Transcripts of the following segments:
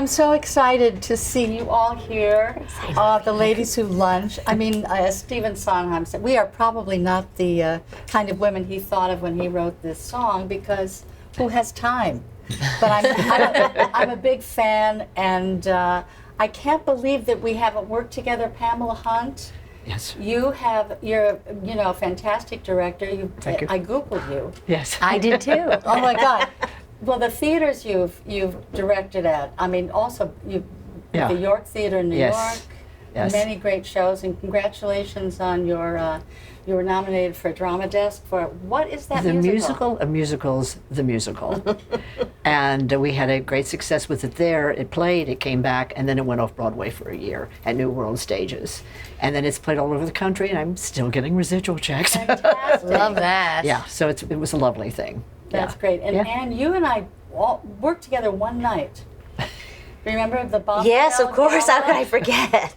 so excited to see you all here, the ladies who lunch. I mean, as Stephen Sondheim said, we are probably not the kind of women he thought of when he wrote this song, because who has time? But I'm a big fan, and I can't believe that we haven't worked together. Pamela Hunt. Yes. You're a fantastic director. Thank you. I Googled you. Yes. I did too. Oh my God. Well, the theaters you've directed at, I mean, also the York Theater in New York, many great shows, and congratulations on you were nominated for a Drama Desk for, what is that musical? The musical of musicals, The Musical. And we had a great success with it there. It played, it came back, and then it went off Broadway for a year at New World Stages. And then it's played all over the country, and I'm still getting residual checks. Fantastic. Love that. Yeah, so it was a lovely thing. That's great. And Ann, you and I all worked together one night. Remember the bombshell? Yes, of course. How could I forget?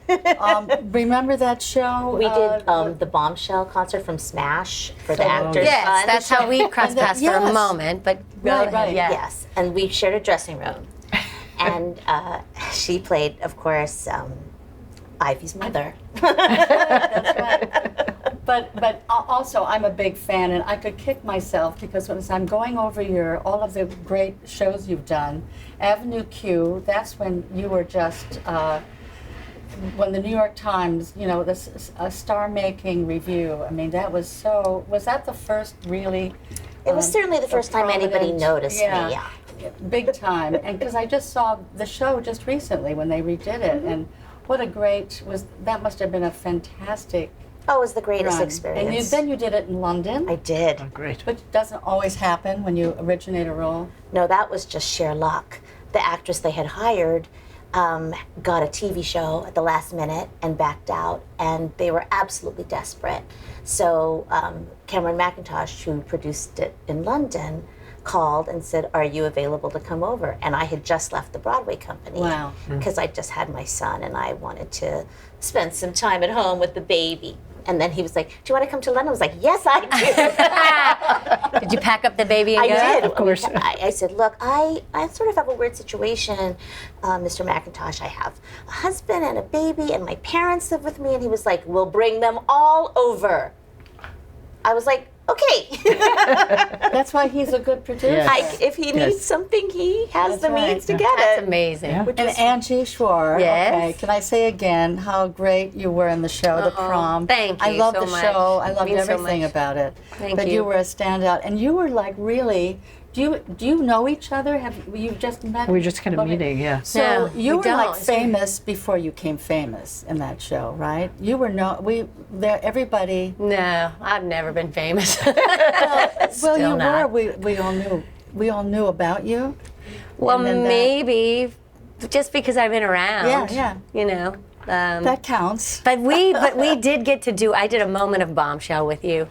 Remember that show? We did the Bombshell concert from Smash for the Actors Yes, Fund. that's how we crossed paths for a moment, but Right. yeah. Yes, and we shared a dressing room. And she played, of course, Ivy's mother. That's right. But also, I'm a big fan, and I could kick myself because as I'm going over all of the great shows you've done, Avenue Q, that's when you were just, when the New York Times, a star-making review, I mean, that was so, was that the first really? It was certainly the first time anybody noticed me, yeah. Big time, and because I just saw the show just recently when they redid it, and what a great, that must have been a fantastic Oh, it was the greatest run. experience. And then you did it in London. I did. Oh, great. Which doesn't always happen when you originate a role. No, that was just sheer luck. The actress they had hired got a TV show at the last minute and backed out, and they were absolutely desperate. So Cameron McIntosh, who produced it in London, called and said, "Are you available to come over?" And I had just left the Broadway company. Wow. Because I just had my son, and I wanted to spend some time at home with the baby. And then he was like, "Do you want to come to London?" I was like, "Yes, I do." Did you pack up the baby and go? I did. Of course. I said, "Look, I sort of have a weird situation, Mr. McIntosh. I have a husband and a baby, and my parents live with me." And he was like, "We'll bring them all over." I was like, "Okay." That's why he's a good producer. Yes. If he needs something, he has That's the right. means to get That's it. amazing. Yeah. And Angie Schworer, Yes. okay, can I say again how great you were in the show, The Prom? Thank I you love so the much. show. I loved Means so everything much. about it. Thank but you. were a standout, and you were like really. Do you know each other? Have you just met? We were just kind of Okay. meeting, yeah. So No, you we were like don't. famous before you came famous in that show, right? You were everybody. No, I've never been famous. Well, you not. were. We all knew about you. Well, And then maybe just because I've been around. Yeah. You know. That counts. But we did get to do. I did a moment of Bombshell with you.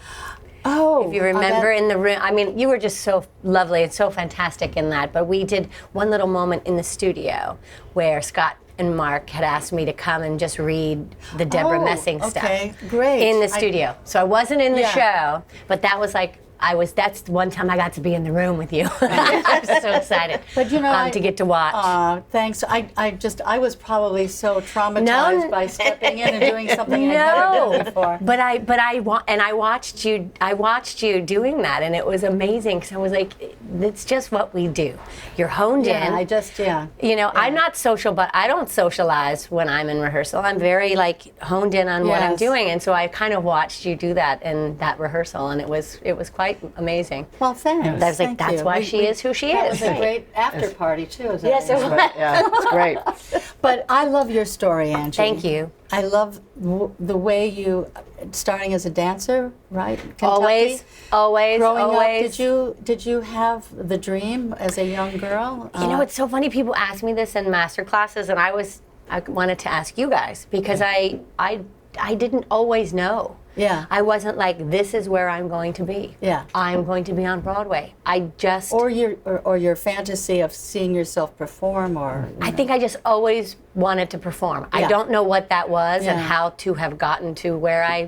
Oh, If you remember in the room, I mean, you were just so lovely and so fantastic in that. But we did one little moment in the studio where Scott and Mark had asked me to come and just read the Deborah Messing stuff. Okay, great. In the studio. So I wasn't in the Yeah. show, but that was like, that's the one time I got to be in the room with you. I'm so excited But to get to watch. Thanks. I was probably so traumatized No. by stepping in and doing something I'd never done before. I watched you doing that, and it was amazing because I was like, it's just what we do. You're honed in. You know, I'm not social, but I don't socialize when I'm in rehearsal. I'm very like honed in on what I'm Yes. doing, and so I kind of watched you do that in that rehearsal, and it was quite amazing. Well, thanks. I was like, Thank that's you. why she is who she That is. was a great after party too. Is that Yes, it right? was. Yeah, it's great. But I love your story, Angie. Thank you. I love the way you, starting as a dancer, right? Kentucky. Always. Growing up, did you have the dream as a young girl? You know, it's so funny. People ask me this in master classes, and I wanted to ask you guys because I I didn't always know. Yeah. I wasn't like, this is where I'm going to be. Yeah. I'm going to be on Broadway. I just... Or your fantasy of seeing yourself perform, or... I think I just always wanted to perform. Yeah. I don't know what that was and Yeah. how to have gotten to where I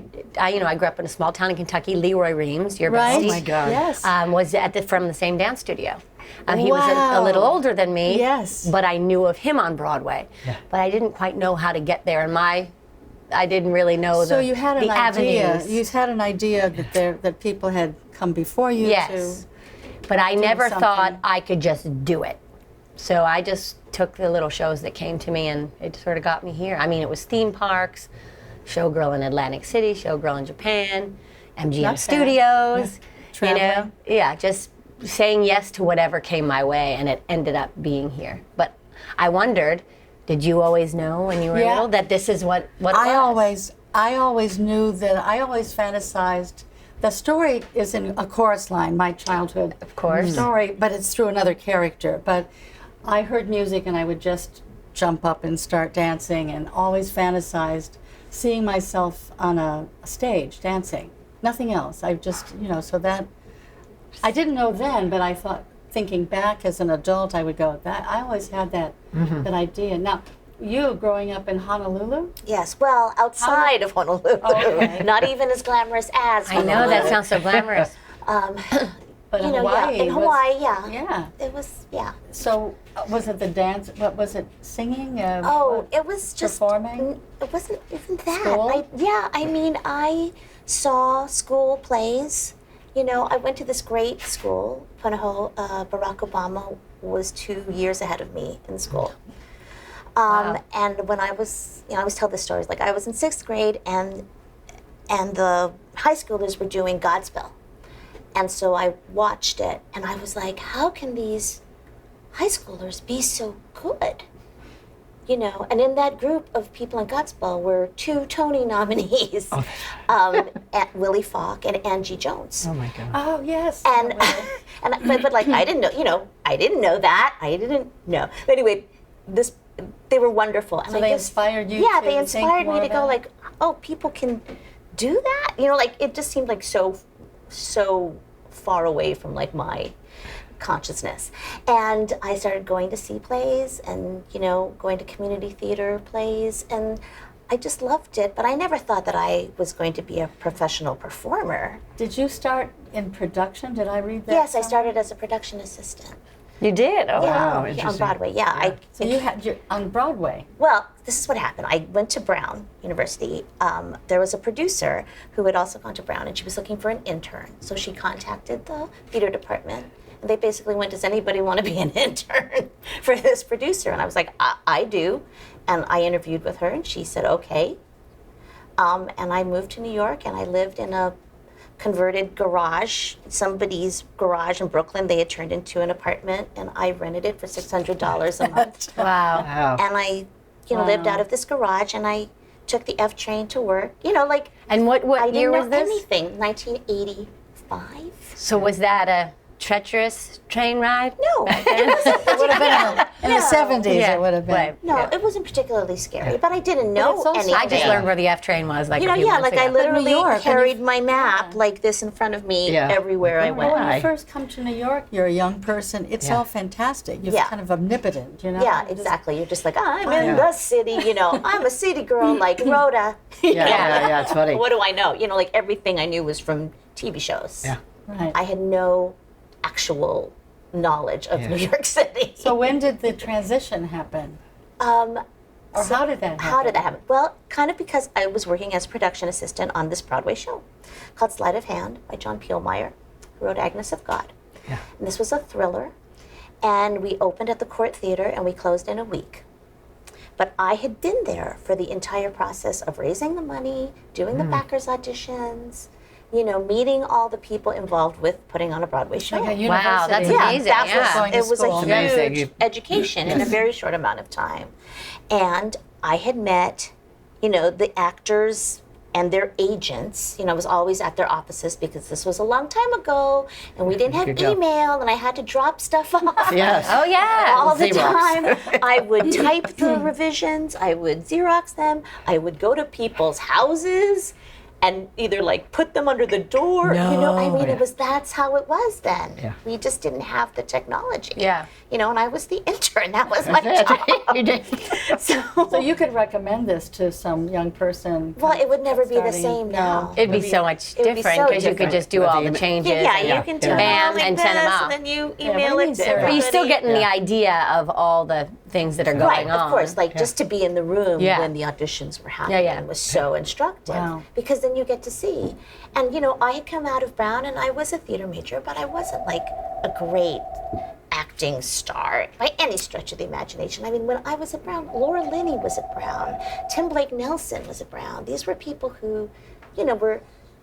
grew up in a small town in Kentucky. Leroy Reams, your Right? bestie, Oh my God. Yes. was from the same dance studio. He was a Wow. little older than me, Yes. but I knew of him on Broadway. Yeah. But I didn't quite know how to get there, and I didn't really know So the you had an the idea. avenues. You had an idea that people had come before you Yes. to. But I never something. thought I could just do it. So I just took the little shows that came to me, and it sort of got me here. I mean, it was theme parks, Showgirl in Atlantic City, Showgirl in Japan, MGM Not bad. Studios. Yeah. You know, Traveling. yeah, just saying yes to whatever came my way, and it ended up being here. But I wondered, did you always know when you were Yeah. little that this is what it was? I always knew that. I always fantasized. The story is in a chorus line, my childhood Of course. story, but it's through another character. But I heard music and I would just jump up and start dancing, and always fantasized seeing myself on a stage dancing. Nothing else. I just, so that I didn't know then, but I thought, thinking back as an adult, I would go, that I always had that idea. Now, you growing up in Honolulu? Yes, well, outside of Honolulu. Okay. Not even as glamorous as I Honolulu. know, that sounds so glamorous. But You in know, Hawaii. yeah. In Hawaii, yeah. Yeah. It was, yeah. So, was it the dance? What was it? Singing? Oh, it was just performing? It wasn't even that. School? I mean, I saw school plays. I went to this great school. Punahou, Barack Obama was 2 years ahead of me in school. Wow. And when I was, I always tell this story. Like I was in 6th grade, and the high schoolers were doing Godspell, and so I watched it, and I was like, how can these high schoolers be so good? And in that group of people in Godspell were 2 Tony nominees, Willie Falk and Angie Jones. Oh my God. Oh, yes. And but like I didn't know, I didn't know that. I didn't know. But anyway, they were wonderful. And So I they just, inspired you yeah, to they think inspired me more to go about like, oh, people can do that? Like it just seemed like so far away from like my consciousness. And I started going to see plays and, going to community theater plays, and I just loved it, but I never thought that I was going to be a professional performer. Did you start in production? Did I read that? Yes, I somewhere? started as a production assistant. You did? Oh, Wow, On interesting. Broadway, yeah. So you're on Broadway. Well, this is what happened. I went to Brown University. There was a producer who had also gone to Brown, and she was looking for an intern. So she contacted the theater department, and they basically went, does anybody want to be an intern for this producer? And I was like, I do. And I interviewed with her, and she said, okay. And I moved to New York, and I lived in a converted garage, somebody's garage in Brooklyn. They had turned into an apartment, and I rented it for $600 a month. wow. Wow. And I, lived out of this garage, and I took the F train to work. And what I year didn't was know this? anything. 1985. So was that a treacherous train ride? No, It would have been in the 70s. Yeah, It would have been. right. no, Yeah. it wasn't particularly scary, but I didn't know it's also- anything. I just learned where the F train was like a few months like I ago. literally York, and carried my map like this in front of me Yeah. everywhere I Oh, went. When Why? you first come to New York, you're a young person. It's Yeah. all fantastic. You're Yeah. kind of omnipotent, Yeah, You just- exactly. You're just like, I'm in Yeah. the city, I'm a city girl like Rhoda. Yeah, it's funny. What do I know? Like everything I knew was from TV shows. Yeah. Right. I had no actual knowledge of Yeah. New York City. So when did the transition happen? Um, Or how did that happen? How did that happen? Well, kind of because I was working as production assistant on this Broadway show called Sleight of Hand by John Peelmeyer, who wrote Agnes of God. Yeah. And this was a thriller, and we opened at the Court Theater and we closed in a week. But I had been there for the entire process of raising the money, doing the backers auditions, meeting all the people involved with putting on a Broadway show. Like a Wow, that's university. amazing. That yeah. Going to it was school. a Amazing. huge You- education in a very short amount of time. And I had met, the actors and their agents, I was always at their offices because this was a long time ago, and we didn't have email, and I had to drop stuff off. Yes. Oh yeah. All the Xerox. time. I would type the revisions, I would Xerox them, I would go to people's houses and either like put them under the door. That's how it was then. Yeah. We just didn't have the technology. Yeah. And I was the intern. That was my job. You did. So you could recommend this to some young person. Well, it would never be the starting- same now. It'd be so much it would be different so because you could just do With all the the email. changes. Yeah, and you can do bam, like and this, send them out. and then you we email need it to Xerox. everybody. But you're still getting the idea of all the things that are going Right, on. of course, like just to be in the room Yeah. when the auditions were happening yeah. was so instructive Wow. because then you get to see. And I had come out of Brown and I was a theater major, but I wasn't like a great acting star by any stretch of the imagination. I mean, when I was at Brown, Laura Linney was at Brown, Tim Blake Nelson was at Brown. These were people who,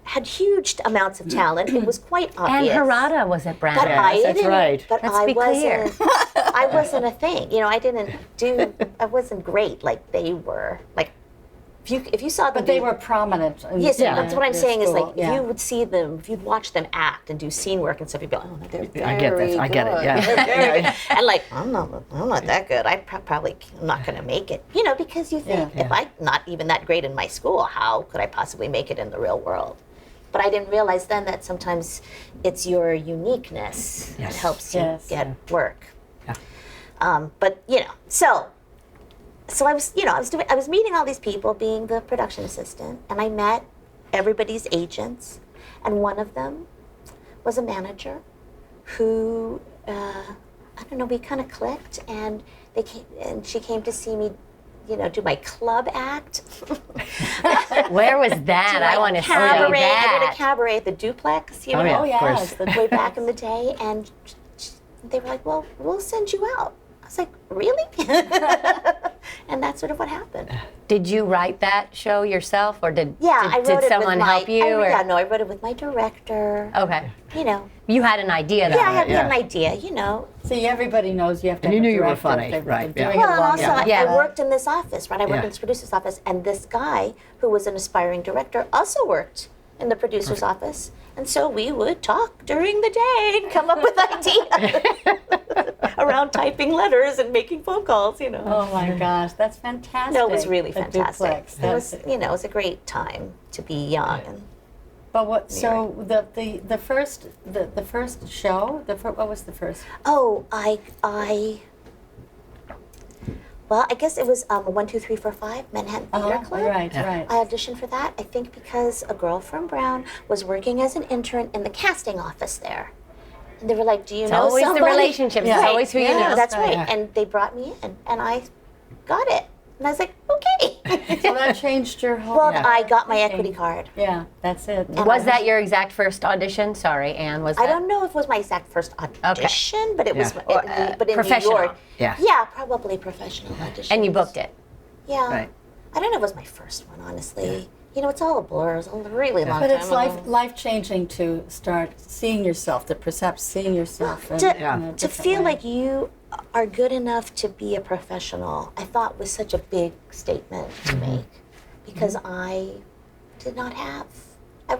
had huge amounts of talent. It was quite Ann obvious. Harada was at Brown. But I Yes, that's didn't. right. But Let's I be clear. wasn't. I wasn't a thing. I wasn't great like they were. Like, if you saw them, But they were prominent. Yes, in that's what I'm the saying. Is school, like if you would see them, if you'd watch them act and do scene work and stuff, you'd be like, oh, they're very I get this. I get it. good. Yeah. They're very good. And like, I'm not that good. I'm not going to make it. Because you think if I'm not even that great in my school, how could I possibly make it in the real world? But I didn't realize then that sometimes it's your uniqueness that helps you get work. Yeah. But so I was meeting all these people, being the production assistant, and I met everybody's agents, and one of them was a manager who we kind of clicked, and she came to see me, do my club act. Where was that? I want to see that. I did a cabaret at the Duplex, Oh, yeah, of course. way back in the day, and they were like, "Well, we'll send you out." I was like, "Really?" And that's sort of what happened. Did you write that show yourself, or did I wrote did it someone with help you? or? I wrote it with my director. Okay. You had an idea, though. Yeah, I had an idea. See, everybody knows you have to And have you a knew you were director funny, if they've been right, yeah. doing it Well, and long also enough. Yeah. I worked in this office, right? I worked Yeah. in this producer's office, and this guy who was an aspiring director also worked in the producer's office. And so we would talk during the day and come up with ideas around typing letters and making phone calls, Oh my gosh, that's fantastic. No, it was really The fantastic. Duplex, It was, that's- it was a great time to be young. And But what? So the first show. What was the first? oh, well, I guess it was 1, 2, 3, 4, 5 Manhattan Theater Club. Right. I auditioned for that, I think because a girl from Brown was working as an intern in the casting office there. And they were like, do you It's know always somebody? the relationships. It's Yeah. always who you Yeah, know. That's right. Yeah. And they brought me in, and I got it. And I was like, okay. So that changed your whole. Well, I got my thinking. equity card. Yeah, that's it. Was that your exact first audition? Sorry, Anne. Was that? I don't know if it was my exact first audition, but it was Yeah. but in professional. New York. Yeah. Yeah, probably professional audition. And you booked it. Yeah. Right. I don't know if it was my first one, honestly. It's all a blur. It was a really long But time it's ago. life changing to start seeing yourself, to percept seeing yourself. in a To different feel way. like you are good enough to be a professional, I thought was such a big statement to make, because I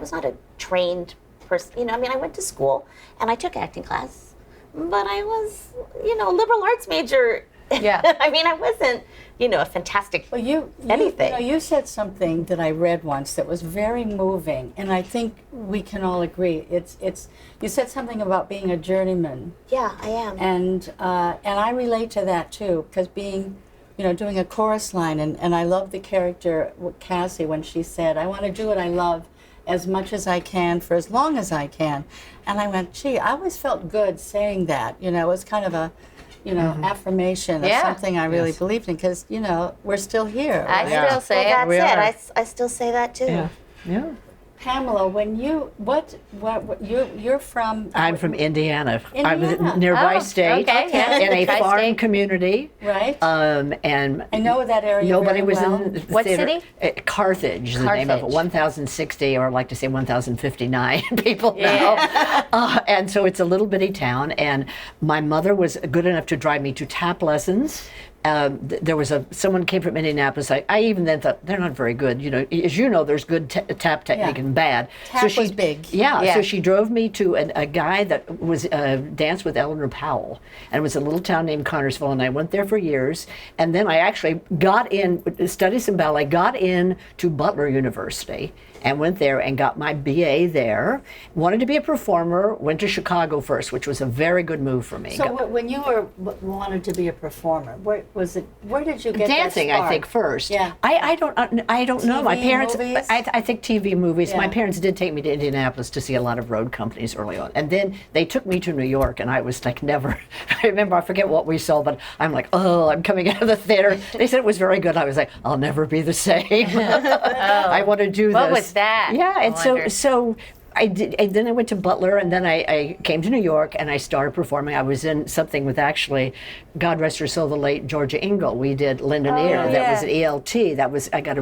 was not a trained person. I went to school and I took acting class, but I was, a liberal arts major. Yeah. I wasn't, a fantastic Well, you anything. you said something that I read once that was very moving, and I think we can all agree. It's you said something about being a journeyman, Yeah, I am. and I relate to that too, because being, doing a chorus line, and I love the character Cassie when she said, "I want to do what I love as much as I can for as long as I can," and I went, gee, I always felt good saying that. It was kind of a affirmation of Yeah. something I really believed in, because we're still here. I right? still say Well, it. We that's are. it. I still say that too. Yeah. Yeah. Pamela, when you what you're from? I'm from Indiana. I was Indiana. nearby Oh, state okay, yeah. in a Tri-state. farm community. Right. And I know that area. nobody very was well. in the What theater. city? Carthage, the name of it. Carthage. 1,060, or I like to say 1,059 people Yeah. know. And so it's a little bitty town. And my mother was good enough to drive me to tap lessons there was someone came from Indianapolis. I even then thought they're not very good. You know, as you know, there's good tap technique and bad. Tap was big. Yeah, so she drove me to a guy that was danced with Eleanor Powell, and it was a little town named Connersville, and I went there for years. And then I actually got in, studied some ballet, got in to Butler University, and went there and got my BA there. Wanted to be a performer, went to Chicago first, which was a very good move for me. So when you wanted to be a performer, where did you get dancing? that spark? I think first. Yeah. I don't know. My parents. Movies? I think TV movies. Yeah. My parents did take me to Indianapolis to see a lot of road companies early on, and then they took me to New York, and I was like never. I remember, I forget what we saw, but I'm like, oh, I'm coming out of the theater. They said it was very good. I was like, I'll never be the same. I want to do this. What was that? Yeah, and so I did. And then I went to Butler, and then I came to New York, and I started performing. I was in something with, actually, God rest her soul, the late Georgia Engel. We did Linda Neer. That was at ELT. That was, I got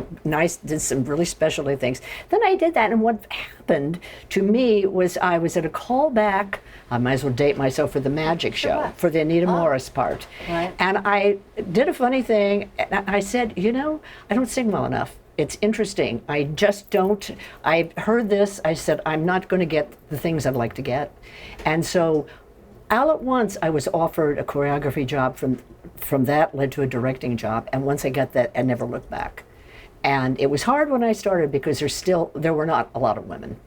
did some really specialty things. Then I did that, and what happened to me was I was at a callback. I might as well date myself for the magic show, for the Anita Morris part. Right. And I did a funny thing, and I said, you know, I don't sing well enough. It's interesting. I just don't. I heard this. I said, I'm not going to get the things I'd like to get. And so all at once, I was offered a choreography job. From that led to a directing job. And once I got that, I never looked back. And it was hard when I started because there were not a lot of women.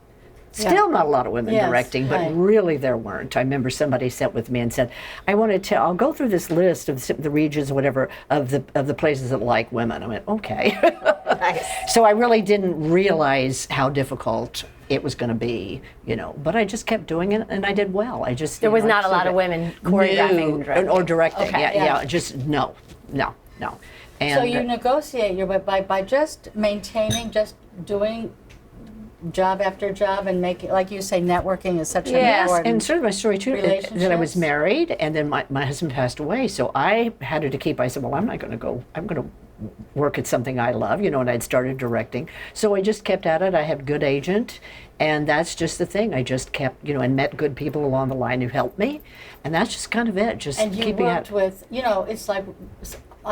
Still not a lot of women directing, but really there weren't. I remember somebody sat with me and said, I want to tell, I'll go through this list of the regions, whatever, of the places that like women. I went, okay. Nice. So I really didn't realize how difficult it was going to be, you know, but I just kept doing it, and I did well. There was not a lot of women choreographing or directing. Okay. Just no. And so you negotiate by just maintaining, just doing job after job and making, like you say, networking is such an important. And sort of my story too, that I was married, and then my husband passed away, so I had to keep, I said, well, I'm not going to go, I'm going to work at something I love, you know, and I'd started directing. So I just kept at it. I had a good agent, and that's just the thing. I just kept, you know, and met good people along the line who helped me, and that's just kind of it, just and you keeping worked with, you know, it's like,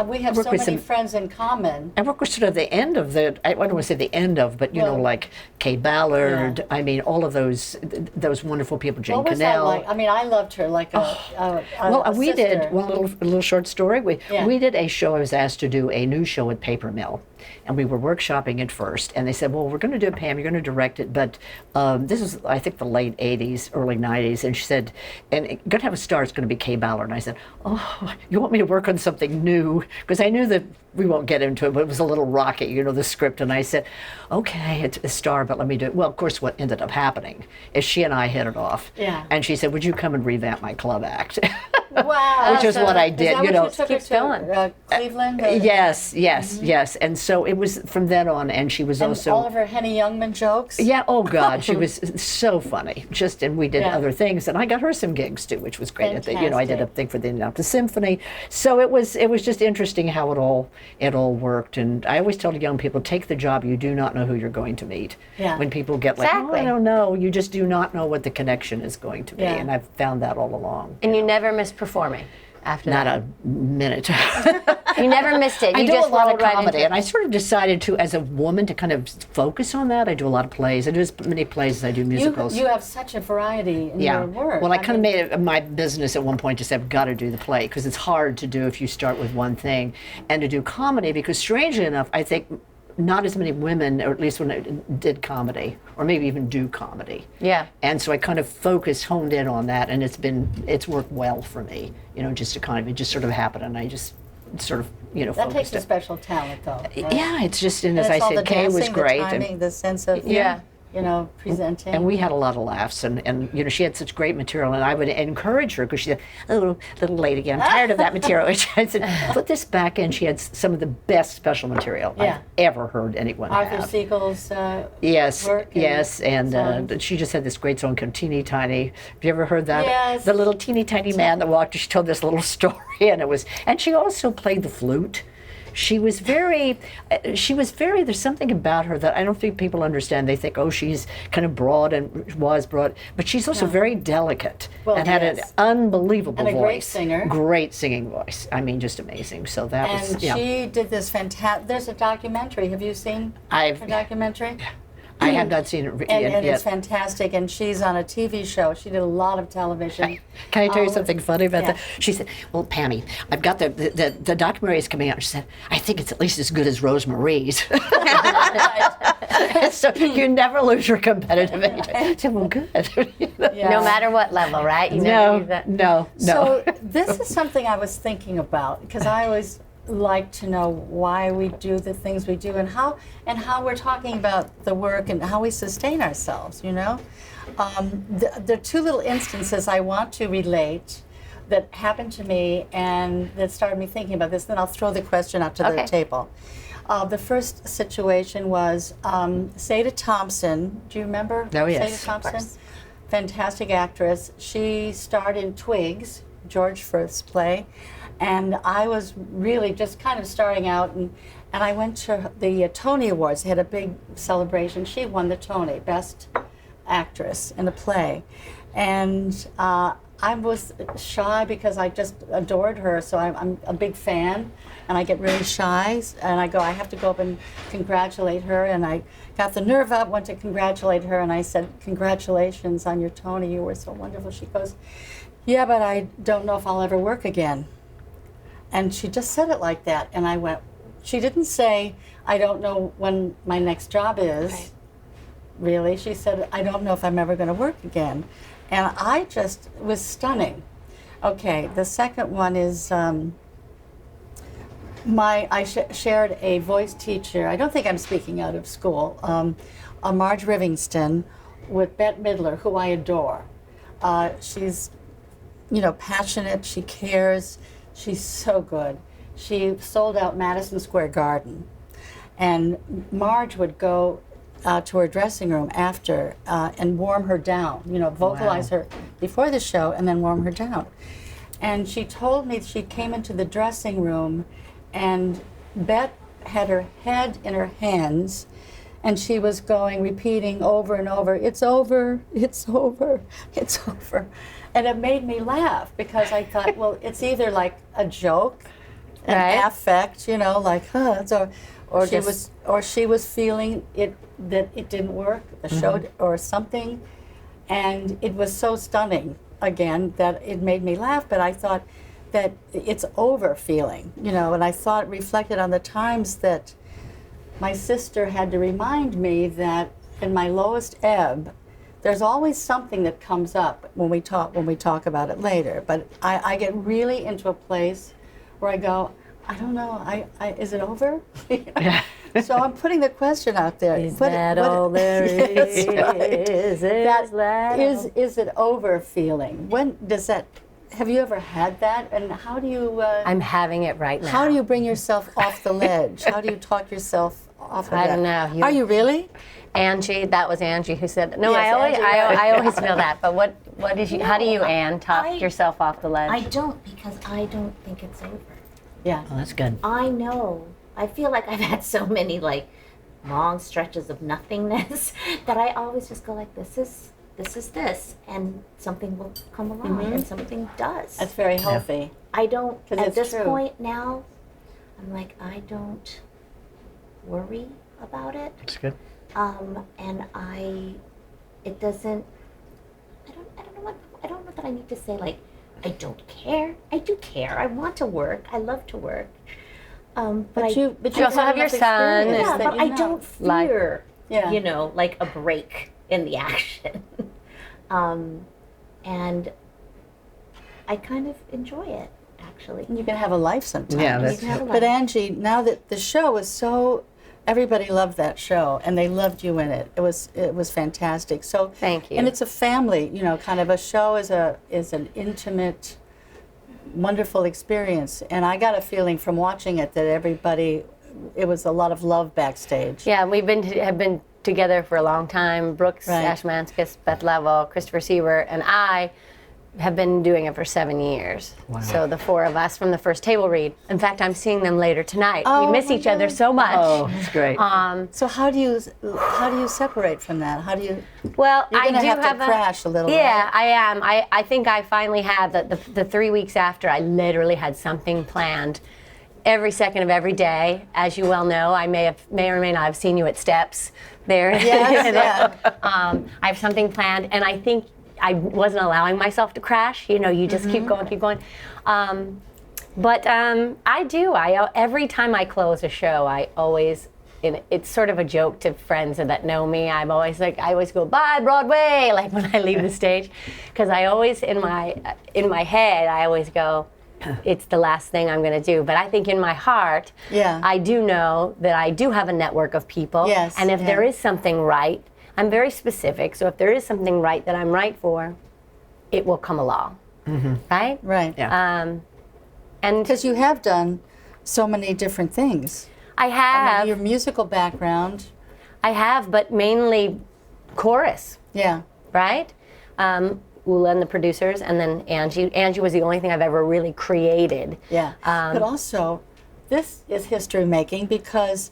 we have so many friends in common. I work with sort of the end of I don't want to say the end of, but you know, like Kay Ballard, I mean, all of those wonderful people, Jane What was that Cannell. like? I mean, I loved her like a We sister. did one little short story. We did a show. I was asked to do a new show at Paper Mill, and we were workshopping it first. And they said, "Well, we're going to do it, Pam. You're going to direct it." But this is, I think, the late '80s, early '90s. And she said, "And going to have a star. It's going to be Kay Ballard." And I said, "Oh, you want me to work on something new?" Because I knew that we won't get into it, but it was a little rocky, you know, the script. And I said, "Okay, it's a star, but let me do it." Well, of course, what ended up happening is she and I hit it off. Yeah. And she said, "Would you come and revamp my club act?" Wow. Which is what I did, Is that you know. What you took Keeps her to, going. Cleveland? Yes. And so it was from then on, and she was And also all of her Henny Youngman jokes? yeah, oh God, she was so funny. And we did other things, and I got her some gigs too, which was great. You know, I did a thing for the Indianapolis Symphony. So it was just interesting how it all worked. And I always tell young people, take the job. You do not know who you're going to meet. Yeah. When people get like, oh, I don't know, you just do not know what the connection is going to be. Yeah. And I've found that all along. And you never missed performing after Not that? a minute. You never missed it. You I do just a lot of rolled right comedy, into and I sort of decided to, as a woman, to kind of focus on that. I do a lot of plays. I do as many plays as I do musicals. You have such a variety in your work. Well, I kind of made it my business at one point to say, I've got to do the play, because it's hard to do if you start with one thing, and to do comedy, because strangely enough, I think not as many women, or at least when I did comedy, or maybe even do comedy. Yeah. And so I kind of honed in on that, and it's worked well for me. You know, just to kind of, it just sort of happened, and I just sort of, you know, that focused takes a it. special talent, though. Right? Yeah, it's just, and And as it's I all said, the Kay was dancing, great. the timing, the sense of you know, presenting. And we had a lot of laughs, and you know, she had such great material, and I would encourage her, because she said, "Oh, little lady again, I'm tired of that material." And I said, "Put this back in." She had some of the best special material I've ever heard anyone Arthur have. Siegel's Yes, work. and she just had this great song called Teeny Tiny. Have you ever heard that? Yes. The little teeny tiny man that walked. She told this little story, and she also played the flute. she was very, there's something about her that I don't think people understand. They think, oh, she's kind of broad and was broad, but she's also very delicate and had an unbelievable voice. And a great singer. Great singing voice. I mean, just amazing. So that was, And she did this fantastic, there's a documentary. Have you seen her documentary? I have not seen it and it's fantastic, and she's on a TV show. She did a lot of television. Can I tell you something funny about that? She said, well, Pammy, I've got the documentary is coming out. She said, I think it's at least as good as Rosemarie's. So you never lose your competitive edge. I said, well, good. No matter what level, right? You No. So this is something I was thinking about, because I always like to know why we do the things we do, and how we're talking about the work and how we sustain ourselves, you know. There are two little instances I want to relate that happened to me and that started me thinking about this. Then I'll throw the question out to the table. The first situation was Seda Thompson. Do you remember Seda Thompson? Fantastic actress. She starred in Twigs, George Frith's play. And I was really just kind of starting out, and I went to the Tony Awards. They had a big celebration. She won the Tony, Best Actress in a Play. And I was shy because I just adored her, so I'm a big fan, and I get really shy, and I have to go up and congratulate her, and I got the nerve up, went to congratulate her, and I said, congratulations on your Tony, you were so wonderful. She goes, yeah, but I don't know if I'll ever work again. And she just said it like that, and I went, she didn't say, I don't know when my next job is. Right. Really, she said, I don't know if I'm ever going to work again. And I just was stunning. Okay, the second one is I shared a voice teacher. I don't think I'm speaking out of school. Marge Rivingston with Bette Midler, who I adore. She's, passionate. She cares. She's so good. She sold out Madison Square Garden, and Marge would go to her dressing room after and warm her down, vocalize her before the show and then warm her down. And she told me she came into the dressing room and Bette had her head in her hands and she was repeating over and over, it's over, it's over, it's over. And it made me laugh because I thought, well, it's either like a joke, an affect, it's over. Or she was feeling that it didn't work, the show or something, and it was so stunning again that it made me laugh. But I thought that it's over feeling, and I thought reflected on the times that my sister had to remind me that in my lowest ebb, there's always something that comes up when we talk about it later. But I get really into a place where I go, I don't know. Is it over? So I'm putting the question out there. Is that all there is? Is it over feeling? When does that? Have you ever had that? And how do you? I'm having it right now. How do you bring yourself off the ledge? How do you talk yourself off of that? I don't know. Are you really? Angie, that was Angie who said that. No, yes, I always feel that. But what is you? How do you, Ann, talk yourself off the ledge? I don't, because I don't think it's over. Yeah. Oh, that's good. I know. I feel like I've had so many long stretches of nothingness that I always just go like, this is, and something will come along, and something does. That's very healthy. Yeah. I don't, at this true. point now, I'm like, I don't worry about it. That's good. And it doesn't, I don't know that I need to say I don't care. I do care. I want to work. I love to work. But you also have your son. Yeah, but I don't fear, a break in the action. And I kind of enjoy it, actually. You can have a life sometimes. Yeah, that's true. But Angie, now that the show is so, everybody loved that show, and they loved you in it. It was fantastic. So thank you. And it's a family, kind of a show is an intimate, wonderful experience. And I got a feeling from watching it that it was a lot of love backstage. Yeah, have been together for a long time. Brooks Ashmanskas, Beth Level, Christopher Sieber, and I have been doing it for 7 years. Wow. So the 4 of us from the first table read. In fact, I'm seeing them later tonight. Oh, we miss my each other God. so much. Oh, that's great. So how do you separate from that? How do you? Well, You're I gonna do have to crash a little. Yeah, right? I am. I think I finally had the 3 weeks after. I literally had something planned every second of every day. As you well know, I may or may not have seen you at Steps there. Yes, yeah. I have something planned, and I think I wasn't allowing myself to crash. You know, you just keep going, keep going. But I do. Every time I close a show, I always. It's sort of a joke to friends that know me. I always go, bye Broadway, like when I leave the stage, because I always in my head I always go, it's the last thing I'm going to do. But I think in my heart, I do know that I do have a network of people. Yes, and if there is something right, I'm very specific. So if there is something right that I'm right for, it will come along, right? Right. Yeah. And Because you have done so many different things. I have. Your musical background. I have, but mainly chorus, Yeah. right? Ula and the producers, and then Angie. Angie was the only thing I've ever really created. Yeah. But also, this is history making because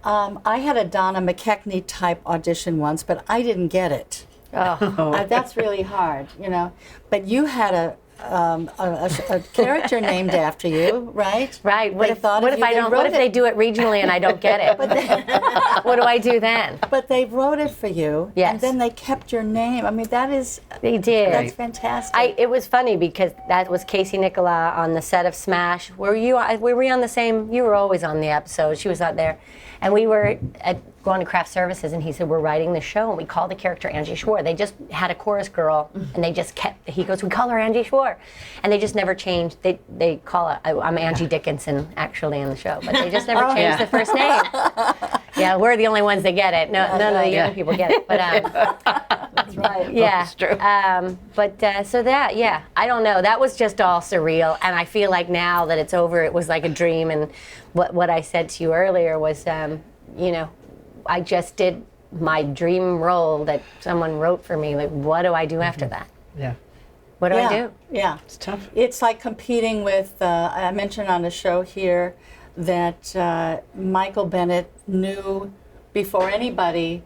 I had a Donna McKechnie type audition once, but I didn't get it. Oh. That's really hard, you know. But you had a character named after you, right? Right. What They if thought what of if you, I they don't? wrote What if it. they do it regionally and I don't get it? What do I do then? But they wrote it for you, Yes. and then they kept your name. I mean, that's They did. fantastic. It was funny because that was Casey Nicola on the set of Smash. Were we on the same? You were always on the episode. She was not there, and we were going to craft services, and he said, we're writing the show, and we called the character Angie Schworer. They just had a chorus girl, and they just kept, he goes, we call her Angie Schworer. And they just never changed, they call it, I'm Angie Dickinson, actually, in the show, but they just never changed the first name. Yeah, we're the only ones that get it. None of the young people get it. But That's right. yeah. That's true. I don't know. That was just all surreal, and I feel like now that it's over, it was like a dream. And what I said to you earlier was, I just did my dream role that someone wrote for me. Like, what do I do after that? Yeah. What do I do? Yeah. It's tough. It's like competing with, I mentioned on the show here that Michael Bennett knew before anybody,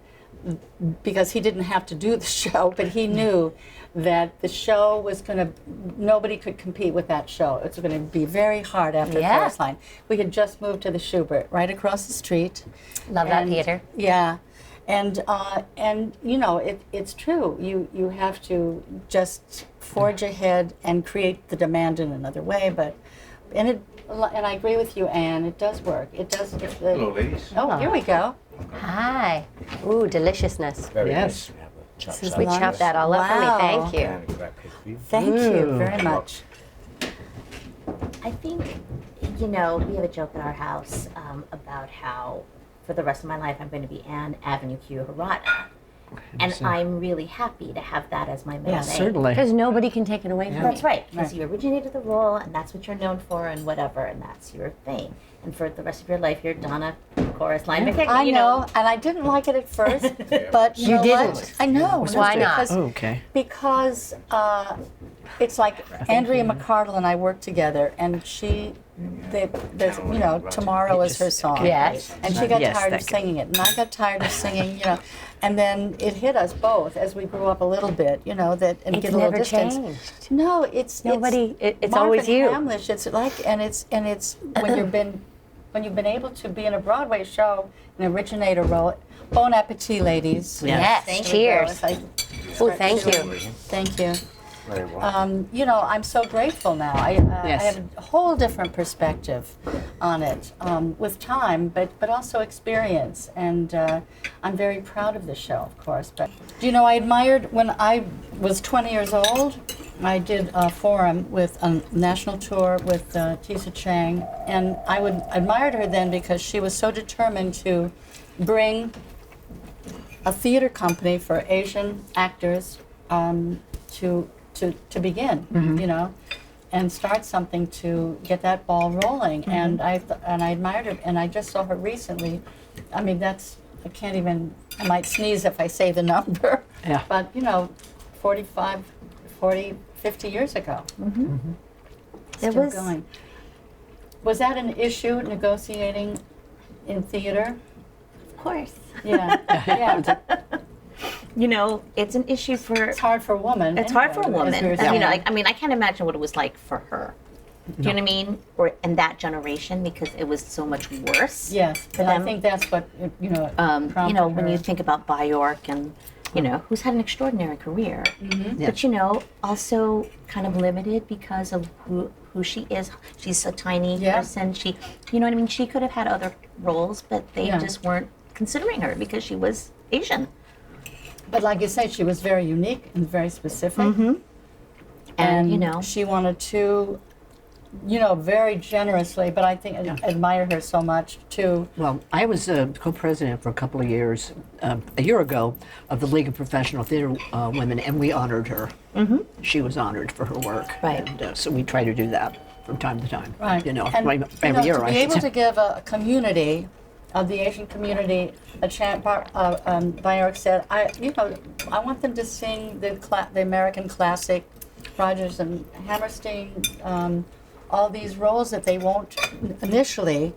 because he didn't have to do the show, but he knew that the show was going to, nobody could compete with that show. It was going to be very hard after Yeah. Chorus Line. We had just moved to the Schubert, right across the street. Love that And- theater. Yeah. And it's true. You have to just forge ahead and create the demand in another way. And I agree with you, Anne. It does work. It does. Hello, ladies. Oh, here we go. Hi. Ooh, deliciousness. Very Yes. nice. We have a chopped Since we salad chopped that all up for me, Wow. thank you. and a crab cake for you. Thank you very much. I think, we have a joke at our house about how for the rest of my life I'm going to be Ann Avenue Q Harada. And I'm really happy to have that as my middle name. Certainly. Because nobody can take it away from That's me. right, because you originated the role, and that's what you're known for, and whatever, and that's your thing. And for the rest of your life, you're Donna Chorus Line McKechnie. I know, and I didn't like it at first, but you know didn't. what? I know. Why not? Because, Oh, okay. because it's like Andrea McCardle and I worked together, and tomorrow is her song. Yes. And she got Yes, tired of that- singing it, and I got tired of singing, and then it hit us both as we grew up a little bit, and It's get a little never distance. changed. No, it's Nobody- it's Marvin always you. Hamlish. It's like, and it's when you've been able to be in a Broadway show, an originator role. Bon appetit, ladies. Yes. There we go. Cheers. As I Oh, thank start you. chewing. Thank you. Very well. I'm so grateful now. I Yes. have a whole different perspective on it with time, but also experience. And I'm very proud of the show, of course. But I admired when I was 20 years old. I did a forum with a national tour with Tisa Chang, and I admired her then because she was so determined to bring a theater company for Asian actors to begin, and start something to get that ball rolling. And I admired her, and I just saw her recently. I mean, I might sneeze if I say the number. Yeah. But 40, 50 years ago. There Still was going. Was that an issue, negotiating in theater? of course. Yeah, yeah. You know, it's an issue for. It's hard for a woman. It's hard for a anyway, woman. as we were You know, saying. like, I mean, I can't imagine what it was like for her. Do you know what I mean? Or in that generation, because it was so much worse. Yes, for but I them. think that's what, You know, prompted when her. you think about Bjork and, you know, who's had an extraordinary career, but you know, also kind of limited because of who she is. She's a tiny Yeah. person. You know what I mean? She could have had other roles, but they Yeah. just weren't considering her because she was Asian. But like you say, she was very unique and very specific. And, you know, she wanted to, you know, very generously, but I think I admire her so much too. Well, I was co-president for a couple of years, a year ago, of the League of Professional Theater Women, and we honored her. She was honored for her work. Right. And so we try to do that from time to time. Right. You know, And, every year, to I be should able say. to give a community, of the Asian community, a chant. Bjork said, I want them to sing the American classic, Rodgers and Hammerstein, all these roles that they won't initially,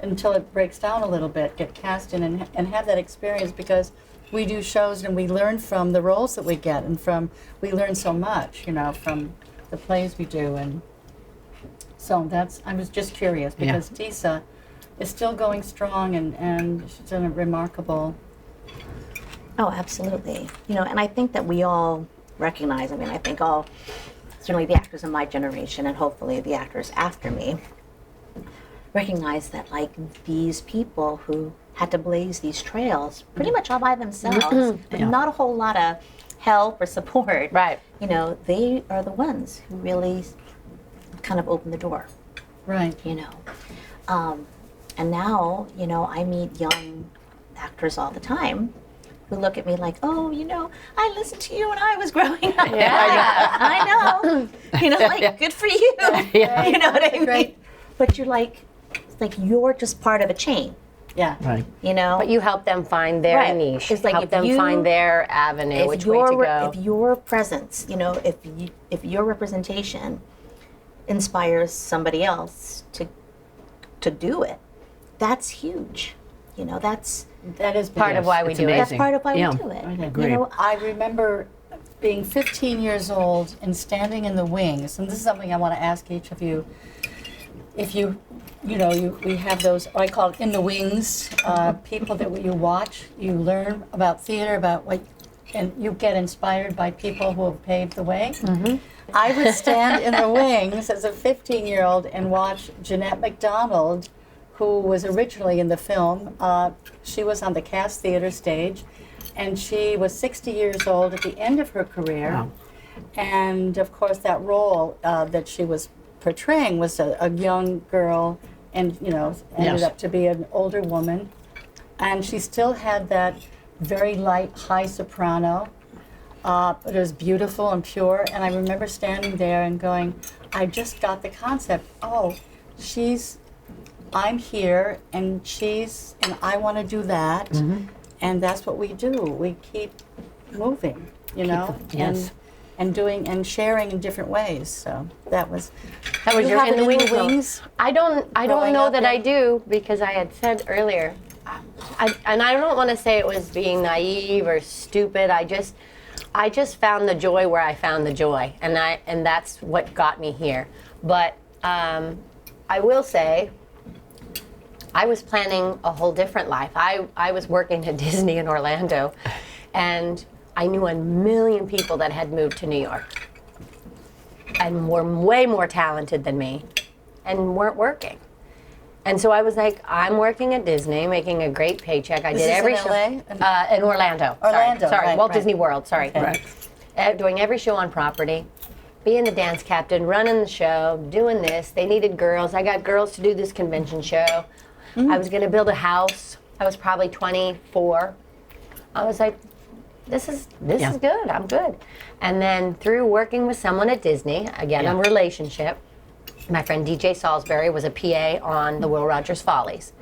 until it breaks down a little bit, get cast in and have that experience, because we do shows and we learn from the roles that we get, and we learn so much, you know, from the plays we do. And so I was just curious, because Tisa is still going strong, and she's done a remarkable. oh, absolutely. You know, and I think that we all recognize, I mean, I think certainly the actors in my generation and hopefully the actors after me recognize that, like, these people who had to blaze these trails pretty much all by themselves, with not a whole lot of help or support. Right. You know, they are the ones who really kind of open the door, Right. you know. And now, you know, I meet young actors all the time who look at me like, oh, you know, I listened to you when I was growing up. Yeah. I know. You know, like, good for you. You know what I mean? Great. But you're like, it's like you're just part of a chain, Yeah. Right. you know? But you help them find their Right. niche. It's like help if them you- find their avenue, which way to go. If your presence, you know, if your representation inspires somebody else to do it, that's huge. You know, That is Part of Yes, why we it's do it. that's amazing. part of why Yeah. we do it. I agree. You know, I remember being 15 years old and standing in the wings, and this is something I want to ask each of you. If we have those, I call it in the wings, people that you watch, you learn about theater, and you get inspired by people who have paved the way. I would stand in the wings as a 15-year-old and watch Jeanette MacDonald, who was originally in the film. She was on the Cass Theater stage, and she was 60 years old at the end of her career. Wow. And of course, that role that she was portraying was a young girl, and ended Yes. up to be an older woman. And she still had that very light, high soprano. But it was beautiful and pure. And I remember standing there and going, I just got the concept. Oh, I'm here, and I want to do that. And that's what we do. We keep moving, yes. and doing and sharing in different ways. So that was That was you your have in the it wings. moment. wings. I don't growing know up that in- I do, because I had said earlier, and I don't want to say it was being naive or stupid. I just found the joy where I found the joy, and that's what got me here. But I will say, I was planning a whole different life. I was working at Disney in Orlando, and I knew 1 million people that had moved to New York and were way more talented than me and weren't working. And so I was like, I'm working at Disney, making a great paycheck. I Is did this every in show. LA? In Orlando. Orlando, Sorry, right, Walt right. Disney World. Sorry. Okay. Right. Doing every show on property, being the dance captain, running the show, doing this. They needed girls. I got girls to do this convention show. I was going to build a house. I was probably 24. I was like, this is good. I'm good. And then through working with someone at Disney, again, a relationship, my friend DJ Salisbury was a PA on the Will Rogers Follies.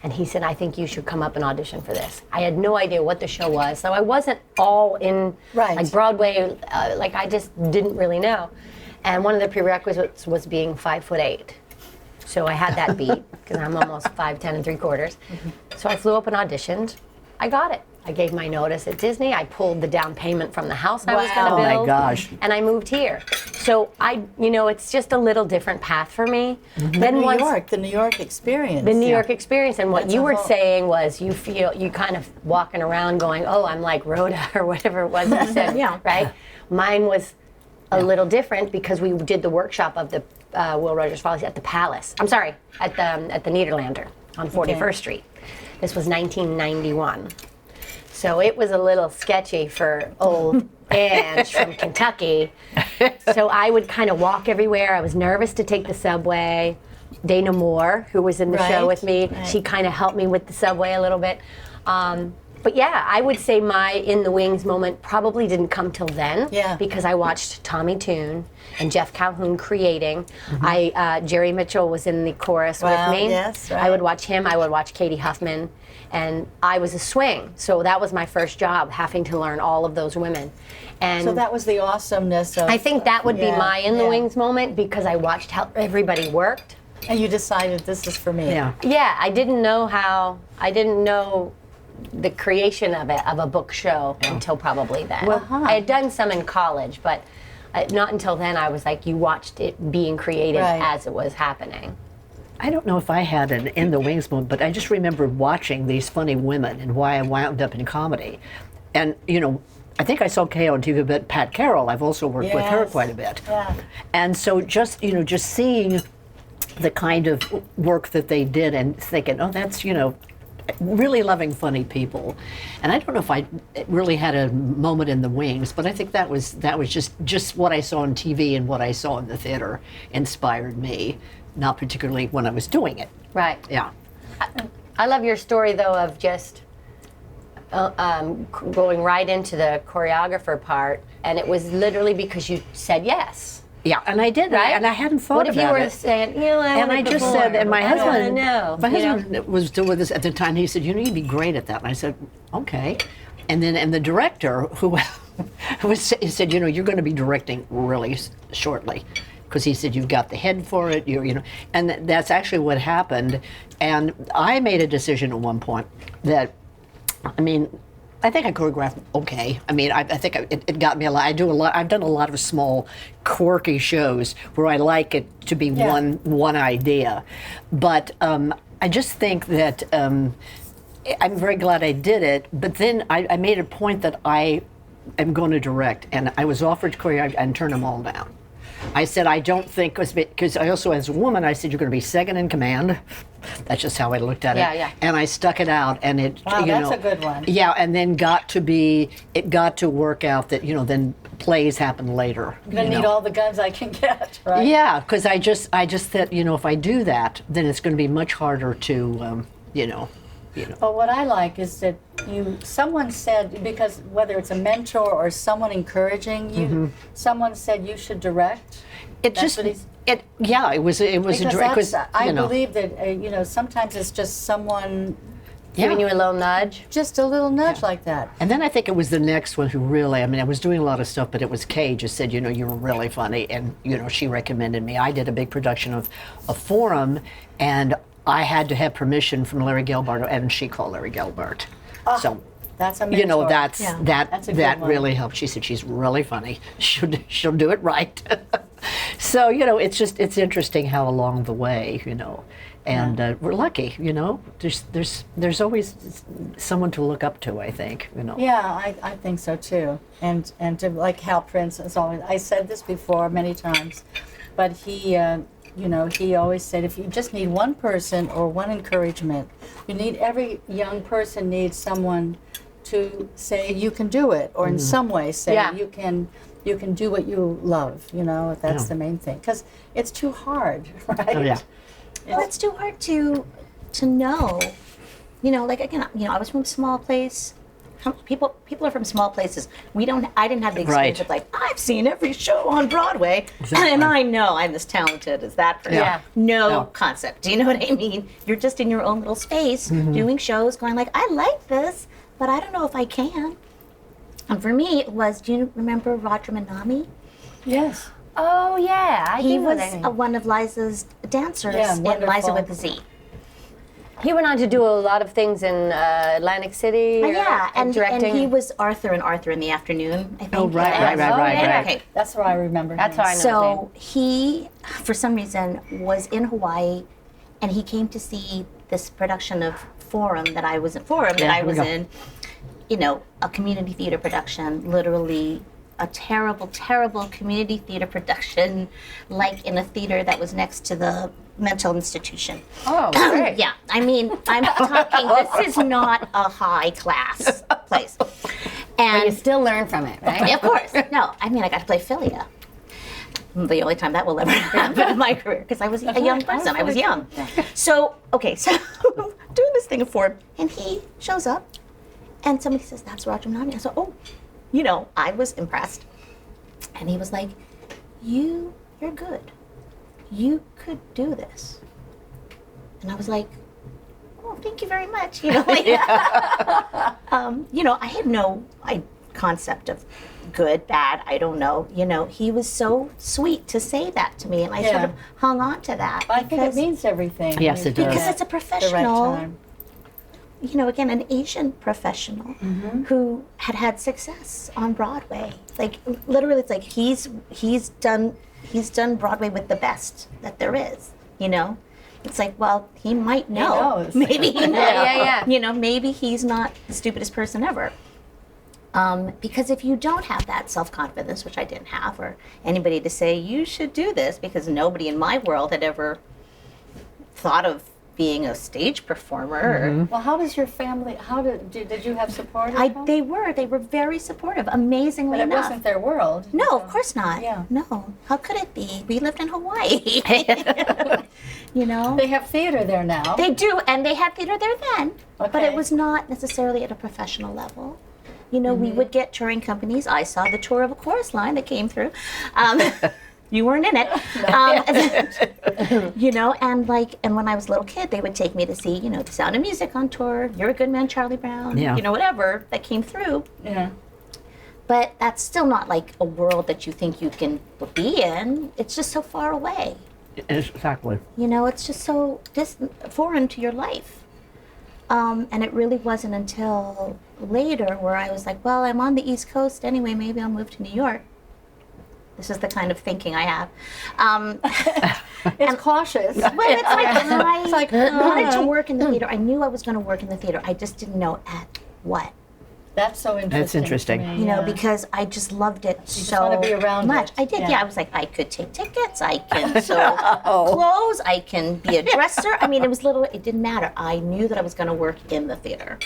And he said, I think you should come up and audition for this. I had no idea what the show was, so I wasn't all in like Broadway, like I just didn't really know. And one of the prerequisites was being 5'8". So I had that beat, because I'm almost 5'10" and 3/4. So I flew up and auditioned. I got it. I gave my notice at Disney. I pulled the down payment from the house I was going to build. Oh my gosh. And I moved here. So it's just a little different path for me. The New York experience. The New York experience. And what you were saying was you kind of walking around going, oh, I'm like Rhoda or whatever it was you said, right? Mine was a little different because we did the workshop of the Will Rogers Follies at the Palace. I'm sorry, at the Nederlander on 41st Street. This was 1991. So it was a little sketchy for old Ange from Kentucky. So I would kind of walk everywhere. I was nervous to take the subway. Dana Moore, who was in the show with me, she kind of helped me with the subway a little bit. But yeah, I would say my In the Wings moment probably didn't come till then, because I watched Tommy Tune and Jeff Calhoun creating. Jerry Mitchell was in the chorus with me. I would watch him. I would watch Katie Huffman. And I was a swing, so that was my first job, having to learn all of those women. And so that was the awesomeness of... I think that would be my In the Wings moment, because I watched how everybody worked. And you decided, this is for me. Yeah, I didn't know the creation of a book show until probably then. I had done some in college, but not until then. I was like, you watched it being created as it was happening. I don't know if I had an In the Wings moment, but I just remember watching these funny women and why I wound up in comedy. And, I think I saw Kay on TV, but Pat Carroll, I've also worked with her quite a bit. And so just seeing the kind of work that they did and thinking, oh, that's, really loving funny people. And I don't know if I really had a moment in the Wings, but I think that was just what I saw on TV and what I saw in the theater inspired me. Not particularly when I was doing it. Right. Yeah. I love your story, though, of just going right into the choreographer part, and it was literally because you said yes. Yeah, and I did, right? And I hadn't thought about it. What if you were saying, and I just said, and my husband was doing this at the time. He said, you'd be great at that. And I said, okay. And the director who said, you're going to be directing really shortly. Because he said, you've got the head for it, and that's actually what happened. And I made a decision at one point that, I think I choreographed okay. I think it got me a lot. I've done a lot of small, quirky shows where I like it to be one idea. But I just think that I'm very glad I did it. But then I made a point that I am going to direct, and I was offered to choreograph and turned them all down. I said, I don't think, because I also, as a woman, I said, you're going to be second in command. That's just how I looked at it. Yeah. And I stuck it out, and it, that's a good one. Yeah, and then it got to work out that, then plays happen later. I'm going to need all the guns I can get, right? Yeah, because I just thought, if I do that, then it's going to be much harder to, Well, what I like is that someone said, because whether it's a mentor or someone encouraging you, someone said you should direct. It was a direct. I believe that sometimes it's just someone giving you a little nudge. Just a little nudge like that. And then I think it was the next one who really, I was doing a lot of stuff, but it was Kay just said, you were really funny, and she recommended me. I did a big production of a Forum, and I had to have permission from Larry Gelbart, and she called Larry Gelbart. So that's a mentor. That really helped. She said she's really funny. She'll do it right. So it's interesting how along the way, and we're lucky. There's always someone to look up to. I think. Yeah, I think so too. And to like Hal Prince is always. I said this before many times, but he. He always said, if you just need one person or one encouragement, every young person needs someone to say you can do it, or in some way say you can do what you love. That's the main thing, because it's too hard, right? Oh, yeah. Well, it's too hard to know. Like again, I was from a small place. people are from small places. I didn't have the experience of like, I've seen every show on Broadway, and I know I'm as talented as that person. Yeah. No concept. Do you know what I mean? You're just in your own little space doing shows, going like, I like this, but I don't know if I can. And for me, it was, do you remember Rodger Manami? Yes. Oh yeah, He was one of Liza's dancers in Liza with a Z. He went on to do a lot of things in Atlantic City. And directing. and he was Arthur in Arthur in the Afternoon, I think. Oh, right. Okay. That's where I remember him. That's how I know his So he, for some reason, was in Hawaii, and he came to see this production of Forum that I was in. You know, a community theater production, literally a terrible, terrible community theater production, like in a theater that was next to the mental institution. Oh, great. Yeah, I mean, I'm talking, this is not a high class place. And But you still learn from it, right? of course, no, I mean, I got to play Philia. The only time that will ever happen in my career, because I was a young person, I was young. So, okay, so doing this thing of Forum, and he shows up, and somebody says, that's Rodger Manami. I said, oh, you know, I was impressed. And he was like, you're good. You could do this. And I was like, oh, thank you very much. You know, like, you know, I had no concept of good, bad, I don't know. You know, he was so sweet to say that to me, and I sort of hung on to that. I think it means everything. Yes, it does. Because it's a The right professional, time. you know, again, an Asian professional who had success on Broadway. Like literally, it's like he's done Broadway with the best that there is. You know, it's like, well, he might know. knows. Maybe he knows. Yeah. You know, maybe he's not the stupidest person ever. Because if you don't have that self-confidence, which I didn't have, or anybody to say you should do this, because nobody in my world had ever thought of being a stage performer. Well, how does your family? Did you have support? They were very supportive, amazingly But it enough. wasn't their world. No, of course not. Yeah. No, how could it be? We lived in Hawaii. You know. They have theater there now. They do, and they had theater there then, but Okay. it was not necessarily at a professional level. You know, we would get touring companies. I saw the tour of a chorus line that came through. You weren't in it. You know, and when I was a little kid, they would take me to see, you know, The Sound of Music on tour, You're a Good Man, Charlie Brown, Yeah. you know, whatever that came through. Yeah. But that's still not like a world that you think you can be in. It's just so far away. Exactly. You know, it's just so foreign to your life. And it really wasn't until later where I was like, well, I'm on the East Coast anyway, maybe I'll move to New York. This is the kind of thinking I have. It's cautious. Well, it's like I wanted to uh, work in the theater. I knew I was going to work in the theater. I just didn't know at what. That's so interesting. That's interesting. to me, You know, yeah. because I just loved it so wanna be around much. it. I did, Yeah. yeah. I was like, I could take tickets, I can sew clothes, I can be a dresser. I mean, it didn't matter. I knew that I was going to work in the theater.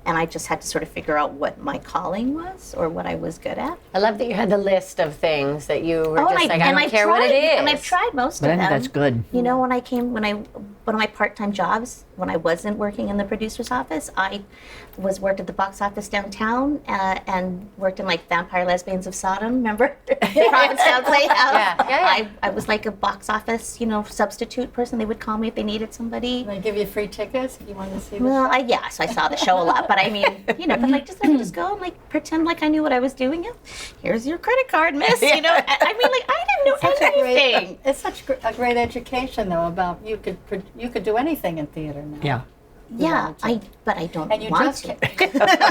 And I just had to sort of figure out what my calling was or what I was good at. I love that you had the list of things that you were Oh, just and like, I don't I've care tried, what it is. And I've tried most But I of think them. that's good. You know, one of my part-time jobs, when I wasn't working in the producer's office, I worked at the box office downtown and worked in like Vampire Lesbians of Sodom, remember? Provincetown Playhouse. Yeah. I was like a box office, you know, substitute person. They would call me if they needed somebody. They give you free tickets if you wanted to see the Well, show. so I saw the show a lot, but I mean, you know, but like just let me just go and like pretend like I knew what I was doing. Yeah, here's your credit card, miss. You know, I mean, like I didn't know anything. It's such a great education though about you could do anything in theater now. Yeah. Yeah, but I don't And you want just to.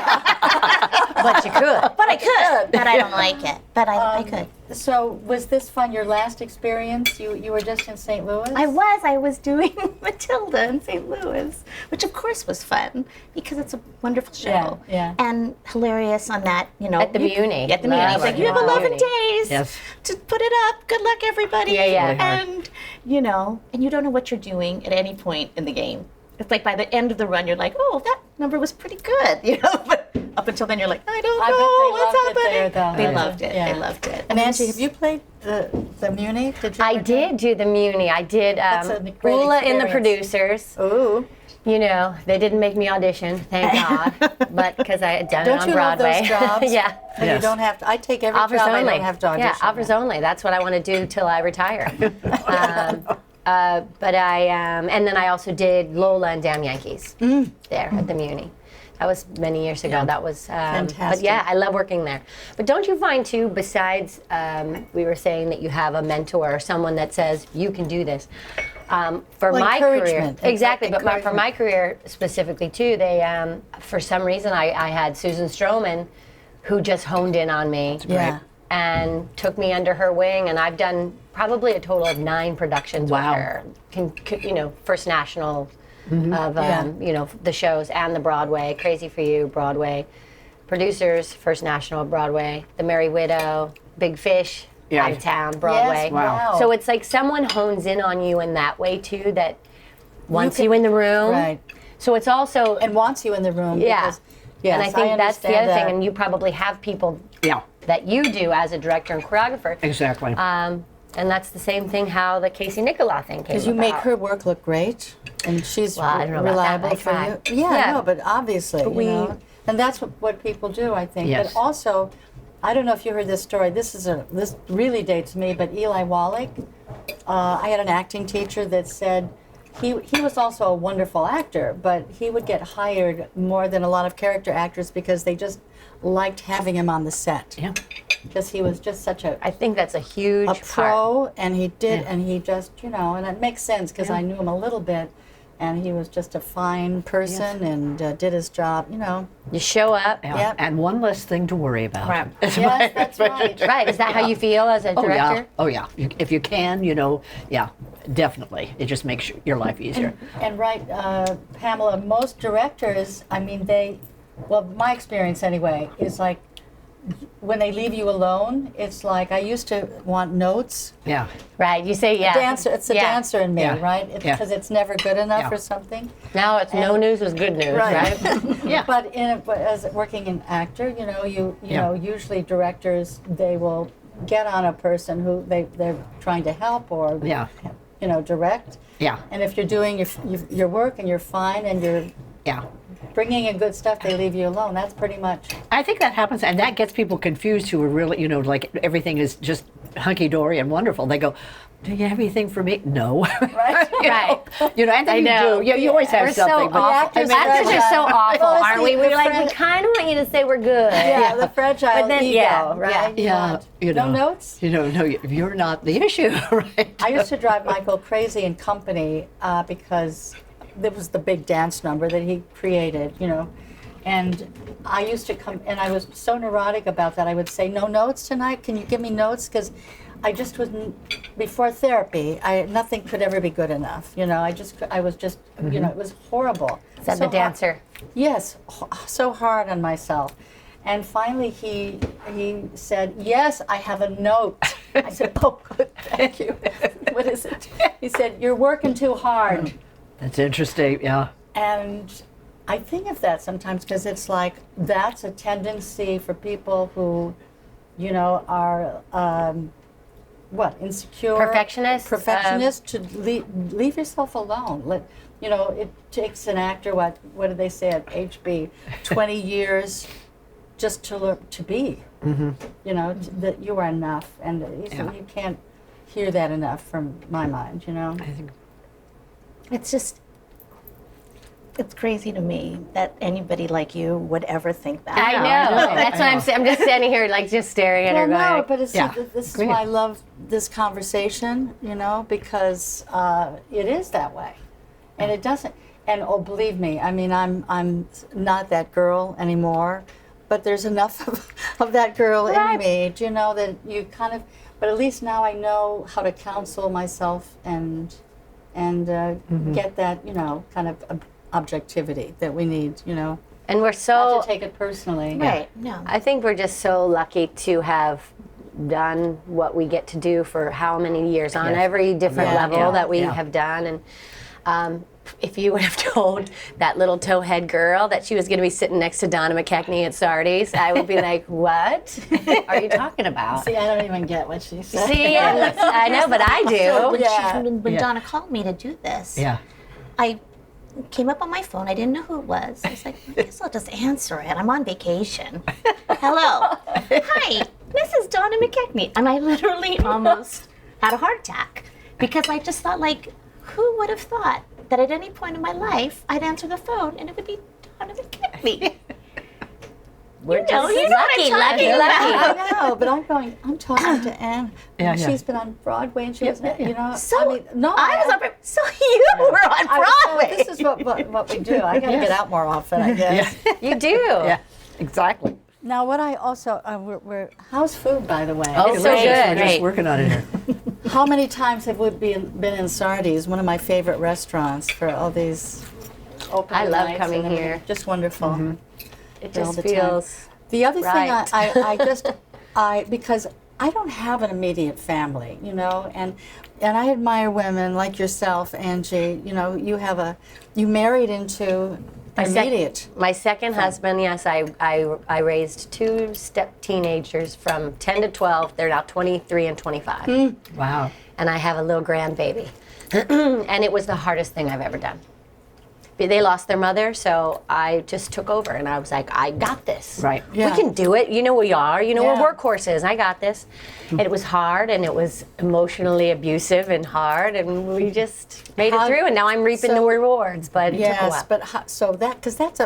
But you could. But I could. But I don't like it. But I could. So was this fun? Your last experience? You were just in St. Louis. I was doing Matilda in St. Louis, which of course was fun because it's a wonderful show. Yeah. And hilarious on that, you know. At the Muni. At the Muni. It's like, you have 11 Muni. days Yes. to put it up. Good luck, everybody. Yeah. And, you know, and you don't know what you're doing at any point in the game. It's like by the end of the run, you're like, oh, that number was pretty good, you know. But up until then, you're like, I don't know what's loved it happening. there, though. They loved it. Yeah. They loved it. And Angie, have you played the Muni? Did you I ever do it? did do the Muni. I did That's a great Ula in the experience. producers. Ooh. You know, they didn't make me audition, thank God, but because I had done Don't it on you love Broadway. those jobs? Yeah. And you don't have to. I take every Offers job. only. I don't have to audition. Yeah, offers only. That's what I want to do till I retire. But I, and then I also did Lola and Damn Yankees there at the Muni. That was many years ago. That was But Fantastic. yeah, I love working there. But don't you find too, besides we were saying that you have a mentor or someone that says you can do this. For Well, my career, encouragement. exactly. But for Encouragement. my career specifically too, they for some reason I had Susan Stroman, who just honed in on me. Yeah. And took me under her wing, and I've done probably a total of 9 productions Wow. with her. You know, First National of Yeah. you know, the shows and the Broadway, Crazy for You, Broadway, producers, First National, Broadway, The Merry Widow, Big Fish, Yeah. Out of Town, Broadway. Yes, wow. So it's like someone hones in on you in that way too, that wants you in the room. Right. So it's also And wants you in the room. yeah. Because, yes, and I think that's the understand other thing, that. and you probably have people Yeah, that you do as a director and choreographer. exactly. And that's the same thing how the Casey Nicola thing came Because you make about. her work look great, and she's Well, I don't know about reliable that. I for try. you. Yeah, Yeah. no, but obviously, But you we- know, and that's what people do, I think. Yes. But also, I don't know if you heard this story. This really dates me, but Eli Wallach. I had an acting teacher that said he was also a wonderful actor, but he would get hired more than a lot of character actors because they just liked having him on the set. Yeah. Because he was just such a I think that's a huge part. pro, and he did, and he just, you know, and it makes sense because I knew him a little bit, and he was just a fine person and did his job, you know. You show up. Yeah. Yep. And one less thing to worry about. Right. Yes, that's right. Right, is that how you feel as a Oh yeah, director? oh yeah. If you can, you know, yeah, definitely. It just makes your life easier. And right, Pamela, most directors, I mean, well, my experience anyway, is like when they leave you alone, it's like I used to want notes. Yeah, Right, you say yeah. Dancer, it's the Yeah. dancer in me, Yeah. right? Yeah. Because it's never good enough Yeah. or something. Now it's no news is good news, right? Yeah. But as working in actor, you know, you Yeah. know, usually directors, they will get on a person who they're trying to help or Yeah. you know, direct. yeah, And if you're doing your work and you're fine and you're yeah. bringing in good stuff, they leave you alone. That's pretty much. I think that happens, and that gets people confused who are really, you know, like everything is just hunky-dory and wonderful. They go, do you have anything for me? No. Right. you know, you know, and then I you know. do. You always have We're something. so but awful. I mean, Actors are so awful, Well, it's aren't we? the We're like, we friend- kind of want you to say we're good. Yeah, the fragile But then- ego, yeah, right? Yeah, want- you know. No notes? You know, no, you're not the issue, right? I used to drive Michael crazy in Company because there was the big dance number that he created, you know. And I used to come, and I was so neurotic about that. I would say, no notes tonight? Can you give me notes? Because I just was, before therapy, nothing could ever be good enough. You know, I was just, you know, it was horrible. Is that So the dancer? Yes, so hard on myself. And finally he said, yes, I have a note. I said, oh, good, thank you. What is it? He said, you're working too hard. That's interesting, yeah. And I think of that sometimes because it's like that's a tendency for people who, you know, are, insecure? Perfectionists? Perfectionists, to leave yourself alone. You know, it takes an actor, what did they say at HB, 20 years just to learn to be. Mm-hmm. You know, that you are enough. And you can't hear that enough from my mind, you know. I think It's just, it's crazy to me that anybody like you would ever think that. I know. That's what I'm saying. I'm just standing here, like, just staring at her Well, going, no, but it's, Yeah. this is Great. why I love this conversation, you know, because it is that way. And it doesn't, and oh, believe me, I mean, I'm not that girl anymore, but there's enough of that girl Right. in me, do you know, that you kind of, but at least now I know how to counsel myself and get that, you know, kind of objectivity that we need, you know, and we're not so, to take it personally. Right, no. I think we're just so lucky to have done what we get to do for how many years on Yes. every different Yeah, level yeah, that we yeah. have done. And if you would have told that little towhead girl that she was going to be sitting next to Donna McKechnie at Sardi's, I would be like, what are you talking about? See, I don't even get what she said. See, I know, but I So do. when, Yeah. when Yeah. Donna called me to do this, yeah. I came up on my phone. I didn't know who it was. I was like, I guess I'll just answer it. I'm on vacation. Hello. Hi, this is Donna McKechnie. And I literally almost had a heart attack because I just thought, like, who would have thought that at any point in my life I'd answer the phone and it would be Donna McKechnie? We're just you know what I'm lucky. I know, but I'm talking to Ann. Yeah, yeah. She's been on Broadway, and she was, you know. So I mean, no, I was on. So you were on Broadway. This is what we do. I got to get out more often, I guess. You do. Yeah, exactly. Now, what I also we're how's food, by the way? Oh, so We're good. just working on it here. How many times have we been in Sardi's, one of my favorite restaurants, for all these open I love nights coming and everything? here. Just wonderful. It all just the time. feels. The other Right. thing because I don't have an immediate family, you know, and I admire women like yourself, Angie. You know, you married into immediate. My second husband, yes, I raised two step teenagers from 10 to 12. They're now 23 and 25. Wow. And I have a little grandbaby. And it was the hardest thing I've ever done. They lost their mother, so I just took over, and I was like, I got this. Right. Yeah. We can do it. You know we are. You know Yeah. we're workhorses. I got this. And it was hard, and it was emotionally abusive and hard, and we just made it through, and now I'm reaping the rewards, but it took a while. but because that's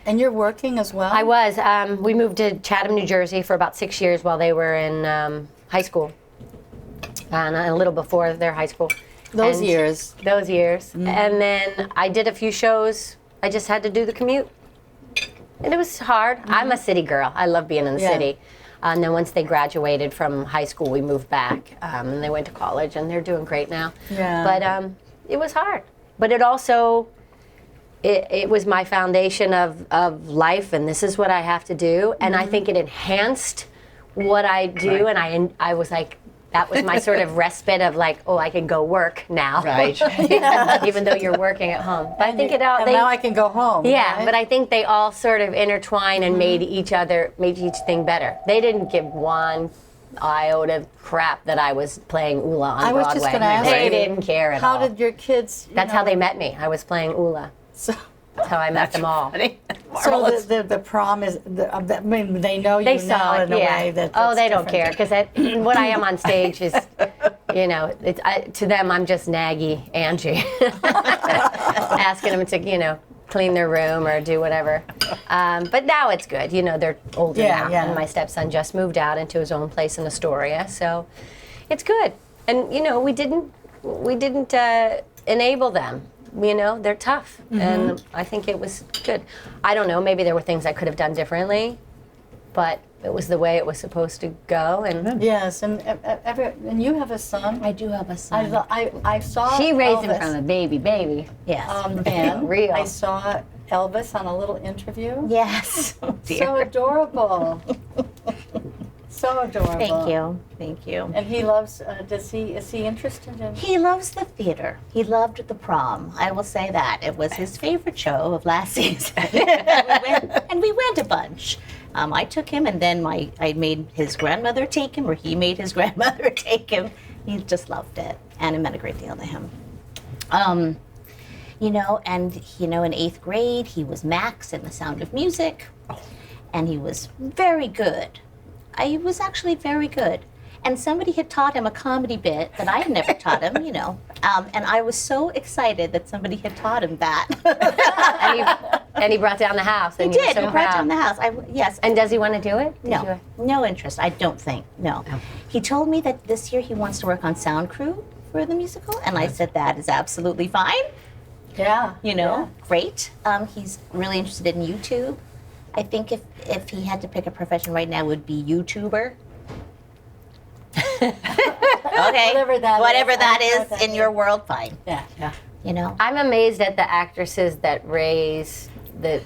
and you're working as well. I was. We moved to Chatham, New Jersey for about 6 years while they were in high school, and a little before their high school. Those years. And then I did a few shows. I just had to do the commute. And it was hard. I'm a city girl. I love being in the city. And then once they graduated from high school, we moved back. And they went to college, and they're doing great now. Yeah. But it was hard. But it also, it was my foundation of life, and this is what I have to do. And I think it enhanced what I do. Right. And I was like, that was my sort of respite of like, oh, I can go work now. Right. Even though you're working at home. But I think it all. And now I can go home. Yeah, right? but I think they all sort of intertwine and made each thing better. They didn't give one iota of crap that I was playing Ula on I was Broadway. just going to ask They you, didn't care at all. How did your kids? That's how they met me. I was playing Ula. So, That's how I met them all. so the prom is. I mean, they know They you now saw it, in a yeah. way that. Oh, that's they don't different. care because what I am on stage is, you know, to them I'm just naggy Angie, asking them to, you know, clean their room or do whatever. But now it's good. You know, they're older Yeah, now, yeah. and my stepson just moved out into his own place in Astoria, so it's good. And you know, we didn't enable them. You know, they're tough, and I think it was good. I don't know, maybe there were things I could have done differently, but it was the way it was supposed to go. And Yes, and and you have a son. I do have a son. I saw. she raised him Elvis, from a baby. Yes. And Real. I saw Elvis on a little interview. Yes. So adorable. So adorable. Thank you. Thank you. And he loves. Is he interested in? He loves the theater. He loved the prom. I will say that. It was his favorite show of last season. and we went a bunch. I took him, and then I made his grandmother take him, or he made his grandmother take him. He just loved it, and it meant a great deal to him. You know, and you know, in 8th grade, he was Max in The Sound of Music, and he was very good. He was actually very good. And somebody had taught him a comedy bit that I had never taught him, you know. And I was so excited that somebody had taught him that. and he brought down the house. He And you were did. so He brought proud. down the house. Yes. And does he want to do it? No, no interest. I don't think. No. He told me that this year he wants to work on sound crew for the musical, and I said that is absolutely fine. Yeah. You know, great. He's really interested in YouTube. I think if he had to pick a profession right now, it would be YouTuber. Okay. Whatever that is in your world, fine. Yeah. Yeah. You know. I'm amazed at the actresses that raise that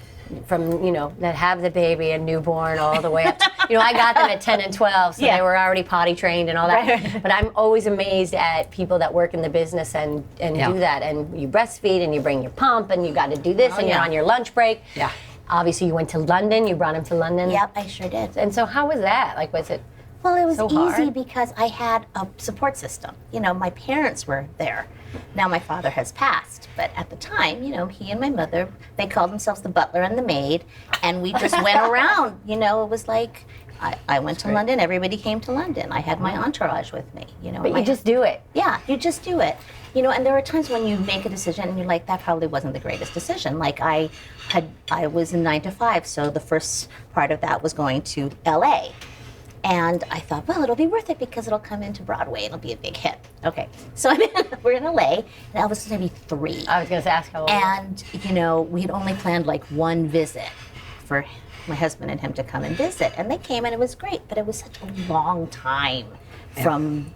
have the baby and newborn all the way up. You know, I got them at 10 and 12, so Yeah. they were already potty trained and all that. Right. But I'm always amazed at people that work in the business and Yeah. do that. And you breastfeed and you bring your pump and you got to do this and you're yeah. on your lunch break. Yeah. Obviously, you went to London. You brought him to London. Yep, I sure did. And so, how was that? Like, was it? Well, it was So easy hard. because I had a support system. You know, my parents were there. Now my father has passed, but at the time, you know, he and my mother, they called themselves the butler and the maid, and we just went around. You know, it was like I went to London, everybody came to London. I had my entourage with me, you know. But you just do it. Yeah, you just do it. You know, and there are times when you make a decision and you're like, that probably wasn't the greatest decision. Like I was in 9 to 5, so the first part of that was going to LA. And I thought, well, it'll be worth it because it'll come into Broadway. It'll be a big hit. Okay, so we're in LA, and Elvis was going to be 3. I was going to ask how old. And, you know, we had only planned like one visit for my husband and him to come and visit. And they came and it was great, but it was such a long time from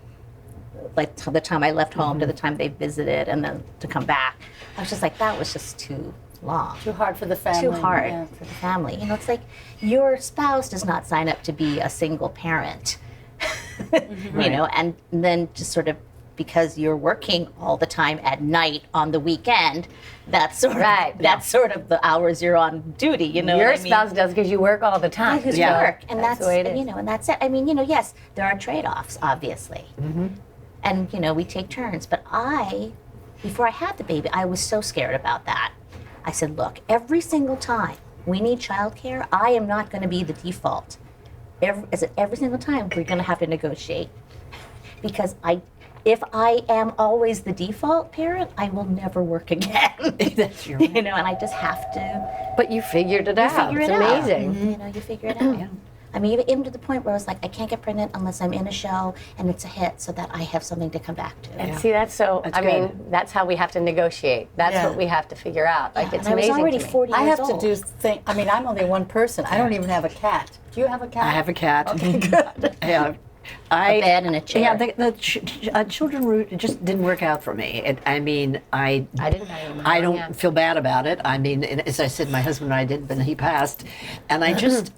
like the time I left home to the time they visited and then to come back. I was just like, that was just too long. Too hard for the family. Too hard Yeah. for the family. You know, it's like your spouse does not sign up to be a single parent, you know, and then just sort of because you're working all the time at night on the weekend, that's sort of, that's sort of the hours you're on duty, you know. Your what I mean? spouse does because you work all the time. Because Yeah. work, and that's the way it is. you know, and that's it. I mean, you know, yes, there are trade-offs, obviously, and you know, we take turns. But before I had the baby, I was so scared about that. I said, look, every single time we need childcare, I am not going to be the default. Every single time we're going to have to negotiate, because if I am always the default parent, I will never work again. That's your You know, and I just have to. But you figured it out. Figure It's it out. amazing. You know, you figure it out. I mean, even to the point where I was like, I can't get pregnant unless I'm in a show and it's a hit, so that I have something to come back to. And see, that's so. That's I mean, good. that's how we have to negotiate. That's Yeah. what we have to figure out. Like it's and I was amazing. already to me. 40 I years have to old. do things. I mean, I'm only one person. I don't even have a cat. Do you have a cat? I have a cat. Okay, good. Yeah. A bed and a chair. Yeah, the children route just didn't work out for me. I mean, I didn't know you. I don't Yeah. feel bad about it. I mean, and as I said, my husband and I did, but he passed. And I just,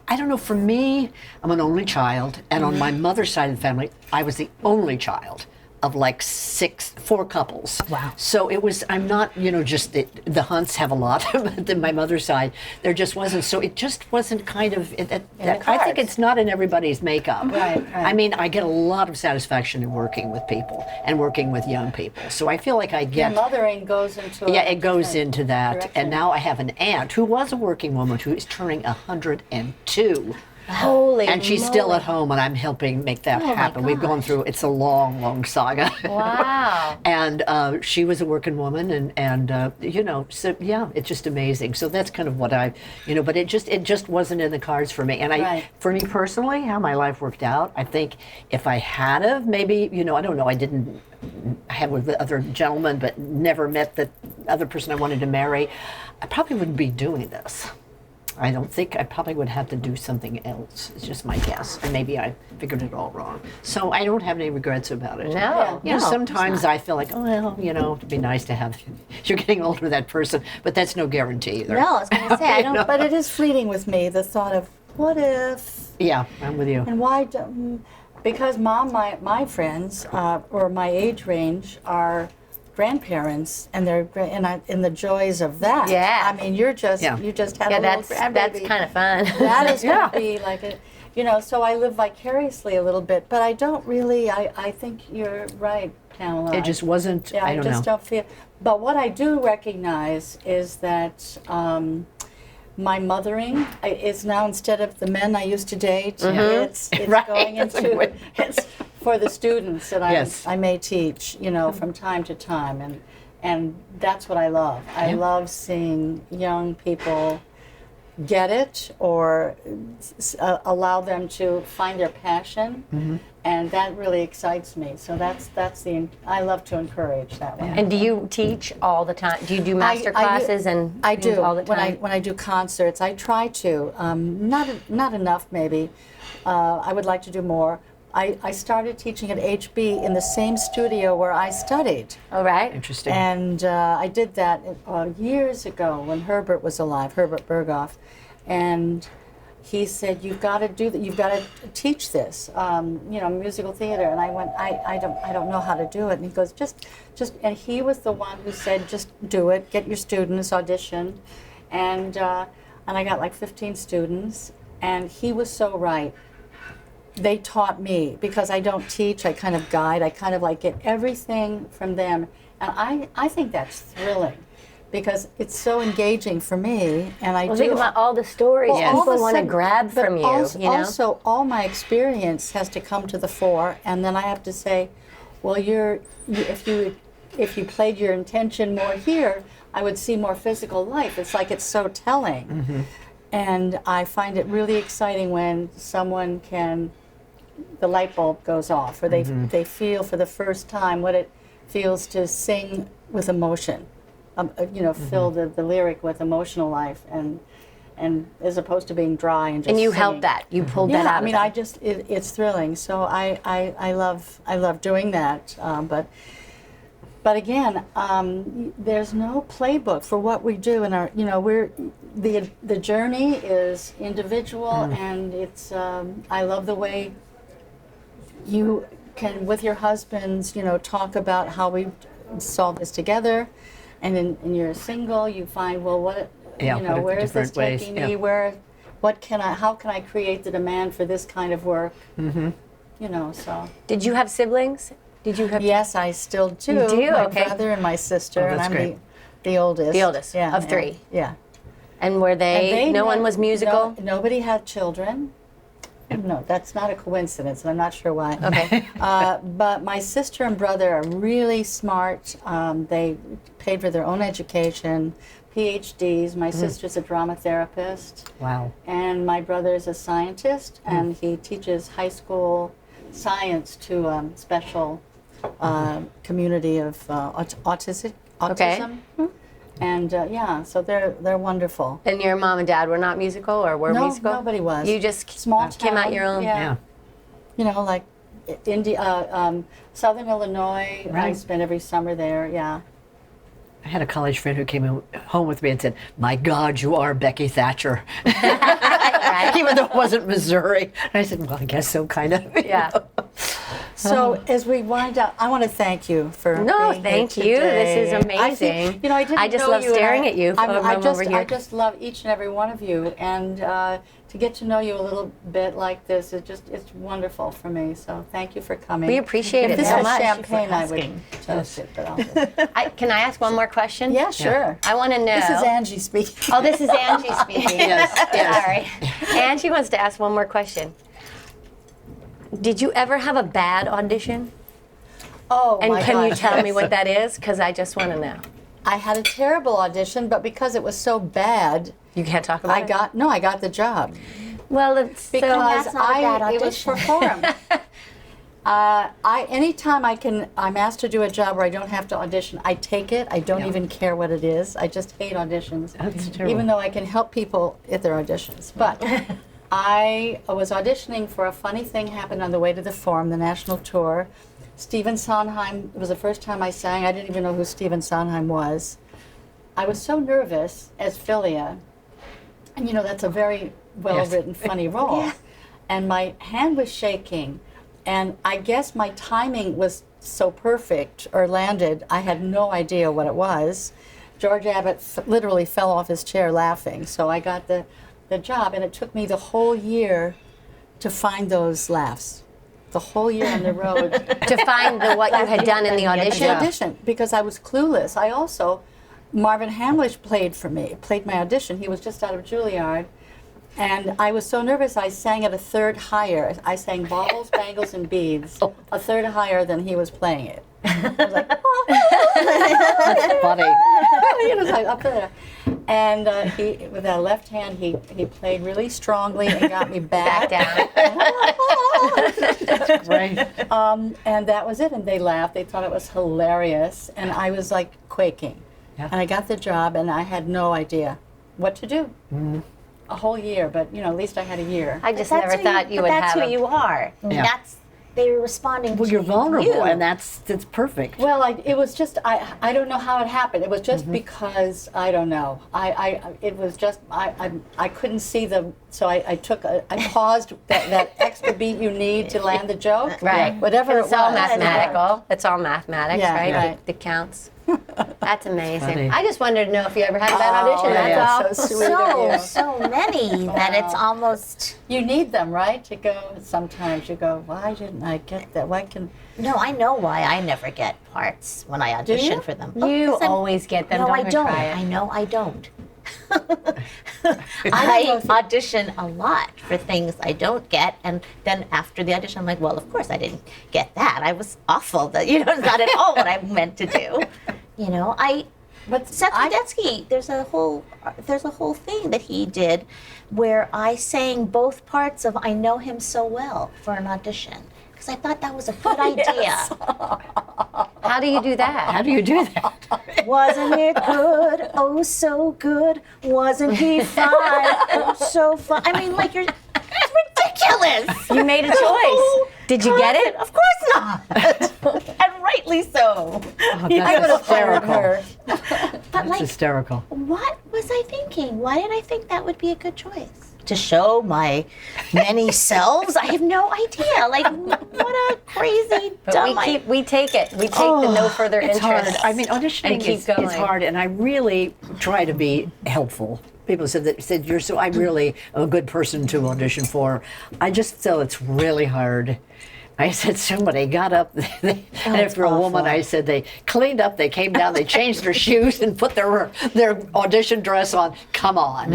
I don't know, for me, I'm an only child. And on my mother's side of the family, I was the only child of like 4 couples. Wow. So it was, I'm not, you know, just the Hunts have a lot, but then my mother's side, there just wasn't. So it just wasn't kind of, I think it's not in everybody's makeup. Right. I mean, I get a lot of satisfaction in working with people and working with young people. So I feel like I Your get. mothering goes into. Yeah, it goes into that. direction. And now I have an aunt who was a working woman who is turning 102. Holy. And she's still at home, and I'm helping make that happen. We've gone through, it's a long, long saga. Wow. And she was a working woman, and you know, so yeah, it's just amazing. So that's kind of what you know, but it just wasn't in the cards for me. And Right. for me personally, how my life worked out, I think if I had of, maybe, you know, I don't know, I didn't have with the other gentlemen, but never met the other person I wanted to marry, I probably wouldn't be doing this. I don't think I probably would have to do something else. It's just my guess. And maybe I figured it all wrong. So I don't have any regrets about it. No. You know, No, sometimes I feel like, oh, well, you know, it'd be nice to have, you're getting older with that person, but that's no guarantee either. No, I was going to say, I don't. But it is fleeting with me, the thought of what if, Yeah, I'm with you. and why don't, because my friends, or my age range, are grandparents, and they're in the joys of that. Yeah. I mean, you just had Yeah, a little that's grandbaby. kind of fun. That is going to be like a, you know, so I live vicariously a little bit, but I don't really, I think you're right, Pamela. It just wasn't, Yeah, I don't just know. don't feel. But what I do recognize is that my mothering is now, instead of the men I used to date, it's Right, going that's a into good- it's for the students that Yes. I may teach, you know, from time to time, and that's what I love. I love seeing young people get it, or allow them to find their passion, and that really excites me. So that's I love to encourage that one. And do you teach all the time? Do you do master classes and I things do all the time? when I do concerts. I try to, not enough maybe. I would like to do more. I started teaching at HB in the same studio where I studied. All right. Interesting. And I did that years ago when Herbert was alive, Herbert Berghoff. And he said, you've got to do that, you've got to teach this, you know, musical theater. And I went, I don't know how to do it. And he goes, just, and he was the one who said, just do it, get your students, audition. And I got like 15 students, and he was so right. they taught me, because I don't teach, I kind of guide, I kind of like get everything from them. And I think that's thrilling, because it's so engaging for me, and I Well, do. think about all the stories Well, all of people a want to sudden- grab but from you, also, you know? Also, all my experience has to come to the fore, and then I have to say, well, if you played your intention more here, I would see more physical life. It's like it's so telling. And I find it really exciting when someone the light bulb goes off, or they feel for the first time what it feels to sing with emotion, fill the lyric with emotional life, and as opposed to being dry and just And you singing. helped that. You pulled that out. I mean, it's thrilling. So I love doing that. But again, there's no playbook for what we do, and the journey is individual, and it's I love the way you can, with your husbands, talk about how we solve this together, and then you're single, you find, well, what where is this taking me? How can I create the demand for this kind of work? So. Did you have siblings? Did you have? Yes, I still do. You do? My Okay. brother and my sister, Oh, and that's I'm great. the oldest. The oldest of three. Yeah. And were they? No one was musical. Nobody had children. No, that's not a coincidence, and I'm not sure why. Okay. But my sister and brother are really smart. They paid for their own education, PhDs. My sister's a drama therapist. Wow. And my brother's a scientist, and he teaches high school science to special community of autism. Okay. And so they're wonderful. And your mom and dad were not musical, or were No, musical? nobody was. You just Small came out town, your own. yeah. Like Southern Illinois. I Right. spent every summer there. Yeah. I had a college friend who came home with me and said, "My God, you are Becky Thatcher," even though it wasn't Missouri. And I said, "Well, I guess so, kind of." Yeah. So as we wind up, I want to thank you for No, being thank here you. today. This is I amazing. think, I didn't I just know love you, and staring at you from over here. I just love each and every one of you, and to get to know you a little bit like this it's wonderful for me. So thank you for coming. We appreciate if it this so was much. champagne, I would asking. toast it, but I'll just. Can I ask one more question? Yeah, sure. I want to know. This is Angie speaking. Oh, this is Angie speaking. Yes, yes. Sorry. Angie wants to ask one more question. Did you ever have a bad audition? Oh, And my can you gosh, tell me yes. what that is? Because I just want to know. I had a terrible audition, but because it was so bad, You can't talk about I it? got the job. Well, it's Because that's not a bad it was audition. for forum. Anytime I'm asked to do a job where I don't have to audition, I take it. I don't even care what it is. I just hate auditions. That's terrible. Even though I can help people at their auditions. But I was auditioning for a funny thing happened on the way to the forum, the national tour. Stephen Sondheim, it was the first time I sang. I didn't even know who Stephen Sondheim was. I was so nervous as Philia. And that's a very well-written, funny role. Yeah. And my hand was shaking. And I guess my timing was so perfect or landed, I had no idea what it was. George Abbott literally fell off his chair laughing. So I got the job, and it took me the whole year to find those laughs. The whole year on the road. to find what you had done in the audition. Audition, because I was clueless. I also, Marvin Hamlish played my audition. He was just out of Juilliard. And I was so nervous, I sang at a third higher. I sang Baubles, Bangles, and Beads, a third higher than he was playing it. I was like, That's funny. it's like up there. And he, with that left hand, he played really strongly and got me back. Back down. That's great. And that was it. And they laughed. They thought it was hilarious. And I was like quaking. Yeah. And I got the job, and I had no idea what to do. A whole year, but at least I had a year. I just That's never who thought you would that's have who a- you are. Yeah. They were responding Well, to you're vulnerable, you. and that's perfect. Well, it was just I don't know how it happened. It was just because I don't know. It was just I couldn't see the So I paused that extra beat you need to land the joke. Right. Whatever It's it all was. mathematical. It's all mathematics, Yeah, right? right. The counts. That's amazing. funny. I just wanted to know if you ever had a bad audition. That's all. So sweet of you. So many that it's almost. You need them, right? To go. Sometimes you go, why didn't I get that? Why can? No, I know why I never get parts when I audition you? for them. You 'Cause I'm- always get them. No, don't I even don't. try it. I know I don't. I audition a lot for things I don't get, and then after the audition, I'm like, well, of course I didn't get that. I was awful. That it's not at all what I meant to do. But Seth Rudetsky, there's a whole thing that he did where I sang both parts of "I Know Him So Well" for an audition because I thought that was a good idea. How do you do that? How do you do that? Wasn't it good? Oh, so good. Wasn't he fine? Oh, so fine. I mean, like it's ridiculous. You made a choice. Did you get it? Of course not. And rightly so. Oh, that's hysterical. But That's like, hysterical. what was I thinking? Why did I think that would be a good choice? To show my many selves? I have no idea. Like, what a crazy, dumb idea. We take it. We take the no further It's interest. hard. I mean, auditioning and keep is going. hard, and I really try to be helpful. People said you're so. I'm really a good person to audition for. I just feel it's really hard. I said somebody got up, and after a woman, I said they cleaned up, they came down, they changed their shoes and put their audition dress on. Come on,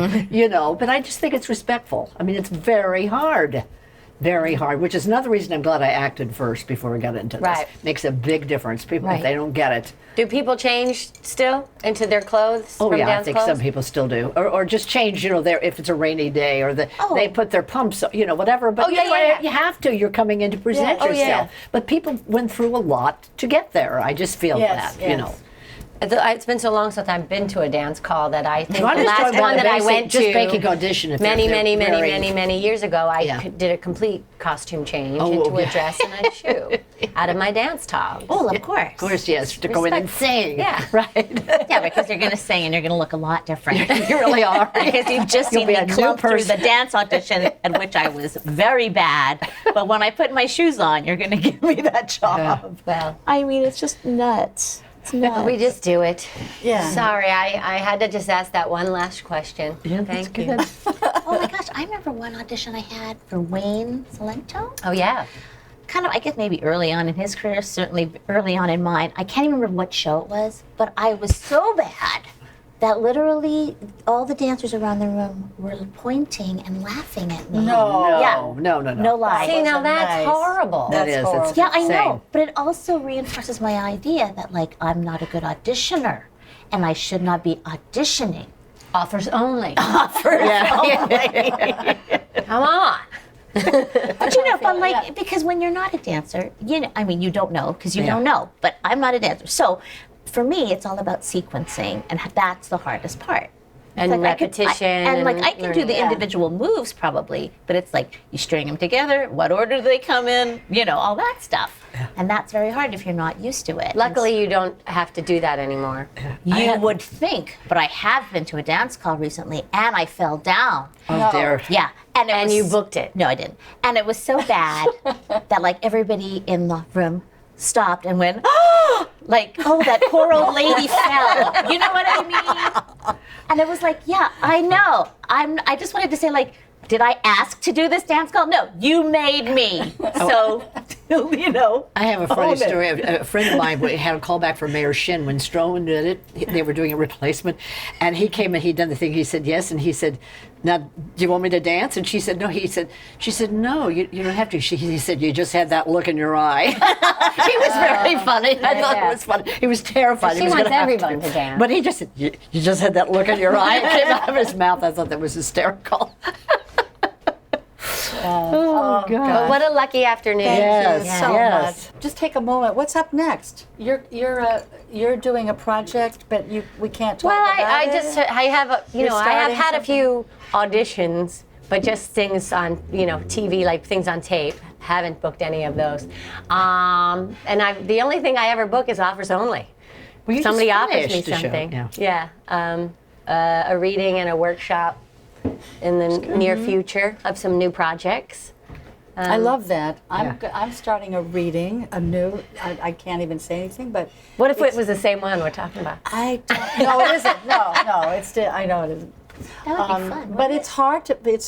But I just think it's respectful. I mean, it's very hard. Very hard, which is another reason I'm glad I acted first before we got into this. Right. Makes a big difference. People, Right. if they don't get it. Do people change still into their clothes? Oh from yeah, I dance think clothes? some people still do, or just change. If it's a rainy day, or they put their pumps, whatever. But you have to. You're coming in to present Yeah. Oh, yourself. yeah. But people went through a lot to get there. I just feel Yes, that, yes. It's been so long since I've been to a dance call that I think I'm the just last talking about one the that I basic- went just to basic audition if many, they're many, very- years ago, I Yeah. did a complete costume change Oh, into a yeah. dress and a shoe out of my dance togs. Oh, of course. Of course, yes, to go in and sing. Yeah. Right. Yeah, because you're going to sing and you're going to look a lot different. You really are. Because you've just You'll seen be me a new clump through person. the dance audition at which I was very bad. But when I put my shoes on, you're going to give me that job. Well, I mean, it's just nuts. It's nuts. we just do it. Yeah. Sorry, I had to just ask that one last question. Yeah, that's Thank you. good. Oh my gosh, I remember one audition I had for Wayne Salento. Oh, yeah. Kind of, I guess maybe early on in his career, certainly early on in mine. I can't even remember what show it was, but I was so bad that literally all the dancers around the room were pointing and laughing at me. No. Yeah. No. No lie. See, now wasn't that's nice. horrible. That That's is. horrible. It's Yeah, I know, insane. but it also reinforces my idea that like I'm not a good auditioner, and I should not be auditioning. Offers only. Yeah. Come on. But but like because when you're not a dancer, I mean, you don't know because you Yeah. don't know. But I'm not a dancer, so for me, it's all about sequencing, and that's the hardest part. And Like, repetition. and like I can do the learning. individual moves probably, but it's like you string them together. What order do they come in? All that stuff, and that's very hard if you're not used to it. Luckily, you don't have to do that anymore. You would think, but I have been to a dance call recently, and I fell down. Oh dear. Yeah, and And you booked it. No, I didn't. And it was so bad that like everybody in the room stopped and went, oh, like, oh, that poor old lady fell. You know what I mean? And it was like, yeah, I know. I just wanted to say, like, did I ask to do this dance call? No, you made me. So, I have a funny own it. story. A friend of mine had a call back from Mayor Shin when Stroman did it. They were doing a replacement, and he came and he'd done the thing. He said yes, and he said, "Now, do you want me to dance?" And she said, "No." She said, "No, you don't have to." He said, "You just had that look in your eye." He was very funny. I thought it was funny. He was terrified. She he was wants gonna have everyone to dance. But he just said, "You just had that look in your eye." It came out of his mouth. I thought that was hysterical. Oh, God. But what a lucky afternoon. Thank you Yes, so yes. much. Just take a moment. What's up next? You're doing a project, but we can't talk Well, about I it. just I have I have starting had a something? few auditions, but just things on TV, like things on tape. Haven't booked any of those. And the only thing I ever book is offers only. Well, you Somebody just offers me finished a show, something. yeah. A reading and a workshop in the near future of some new projects. I love that. I'm starting a reading, a new. I can't even say anything, but What if it was the same one we're talking about? I don't, no, it isn't. No, it's still. I know it isn't. That would be fun. But it's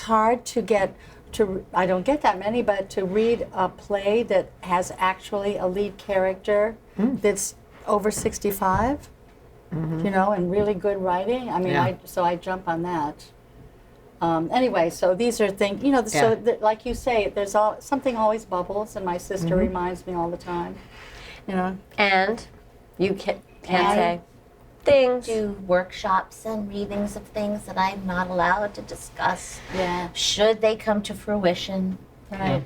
hard to get to. I don't get that many, but to read a play that has actually a lead character that's over 65, you know, and really good writing. I mean, I jump on that. Anyway, so these are things, you know, so like you say, there's something always bubbles, and my sister reminds me all the time, you know. And you can't say things. Do workshops and readings of things that I'm not allowed to discuss. Yeah. Should they come to fruition? Right.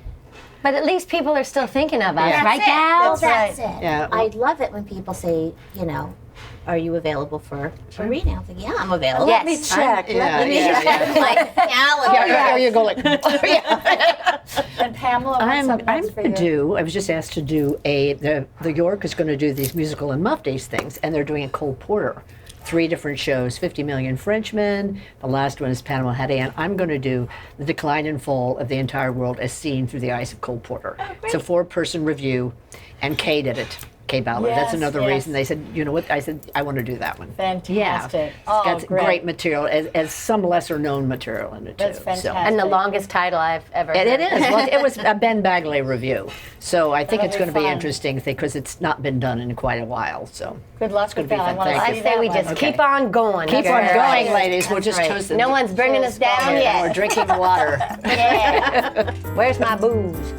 But at least people are still thinking of us, That's right, it. gals? That's right. it. Yeah. I love it when people say, you know, are you available for a reading? I was like, yeah, I'm available. Yes. Let me check. Yeah, yeah. Like, There you go. Like, And Pamela, what's up next for you? I was just asked to do the York is going to do these musical and muff days things, and they're doing a Cole Porter. 3 different shows, 50 Million Frenchmen. The last one is Pamela Hunt, and I'm going to do The Decline and Fall of the Entire World as Seen Through the Eyes of Cole Porter. It's a 4-person review, and Kay did it. Kay Ballard. That's Yes, another yes. reason they said, you know what? I said, I want to do that one. Fantastic. Yeah. Oh, That's great. great material, as some lesser known material in it, That's too. fantastic. And the longest title I've ever heard. It is. Well, it was a Ben Bagley review. So I think That'll it's be going to be fun. interesting because it's not been done in quite a while. So Good luck gonna with be that. I fun. want to Thank I see say that we one. just Okay. keep on going. keep on girls. going, ladies. We'll just Right. toast it. No one's bringing us down We're yet. drinking water. Yeah. Where's my booze?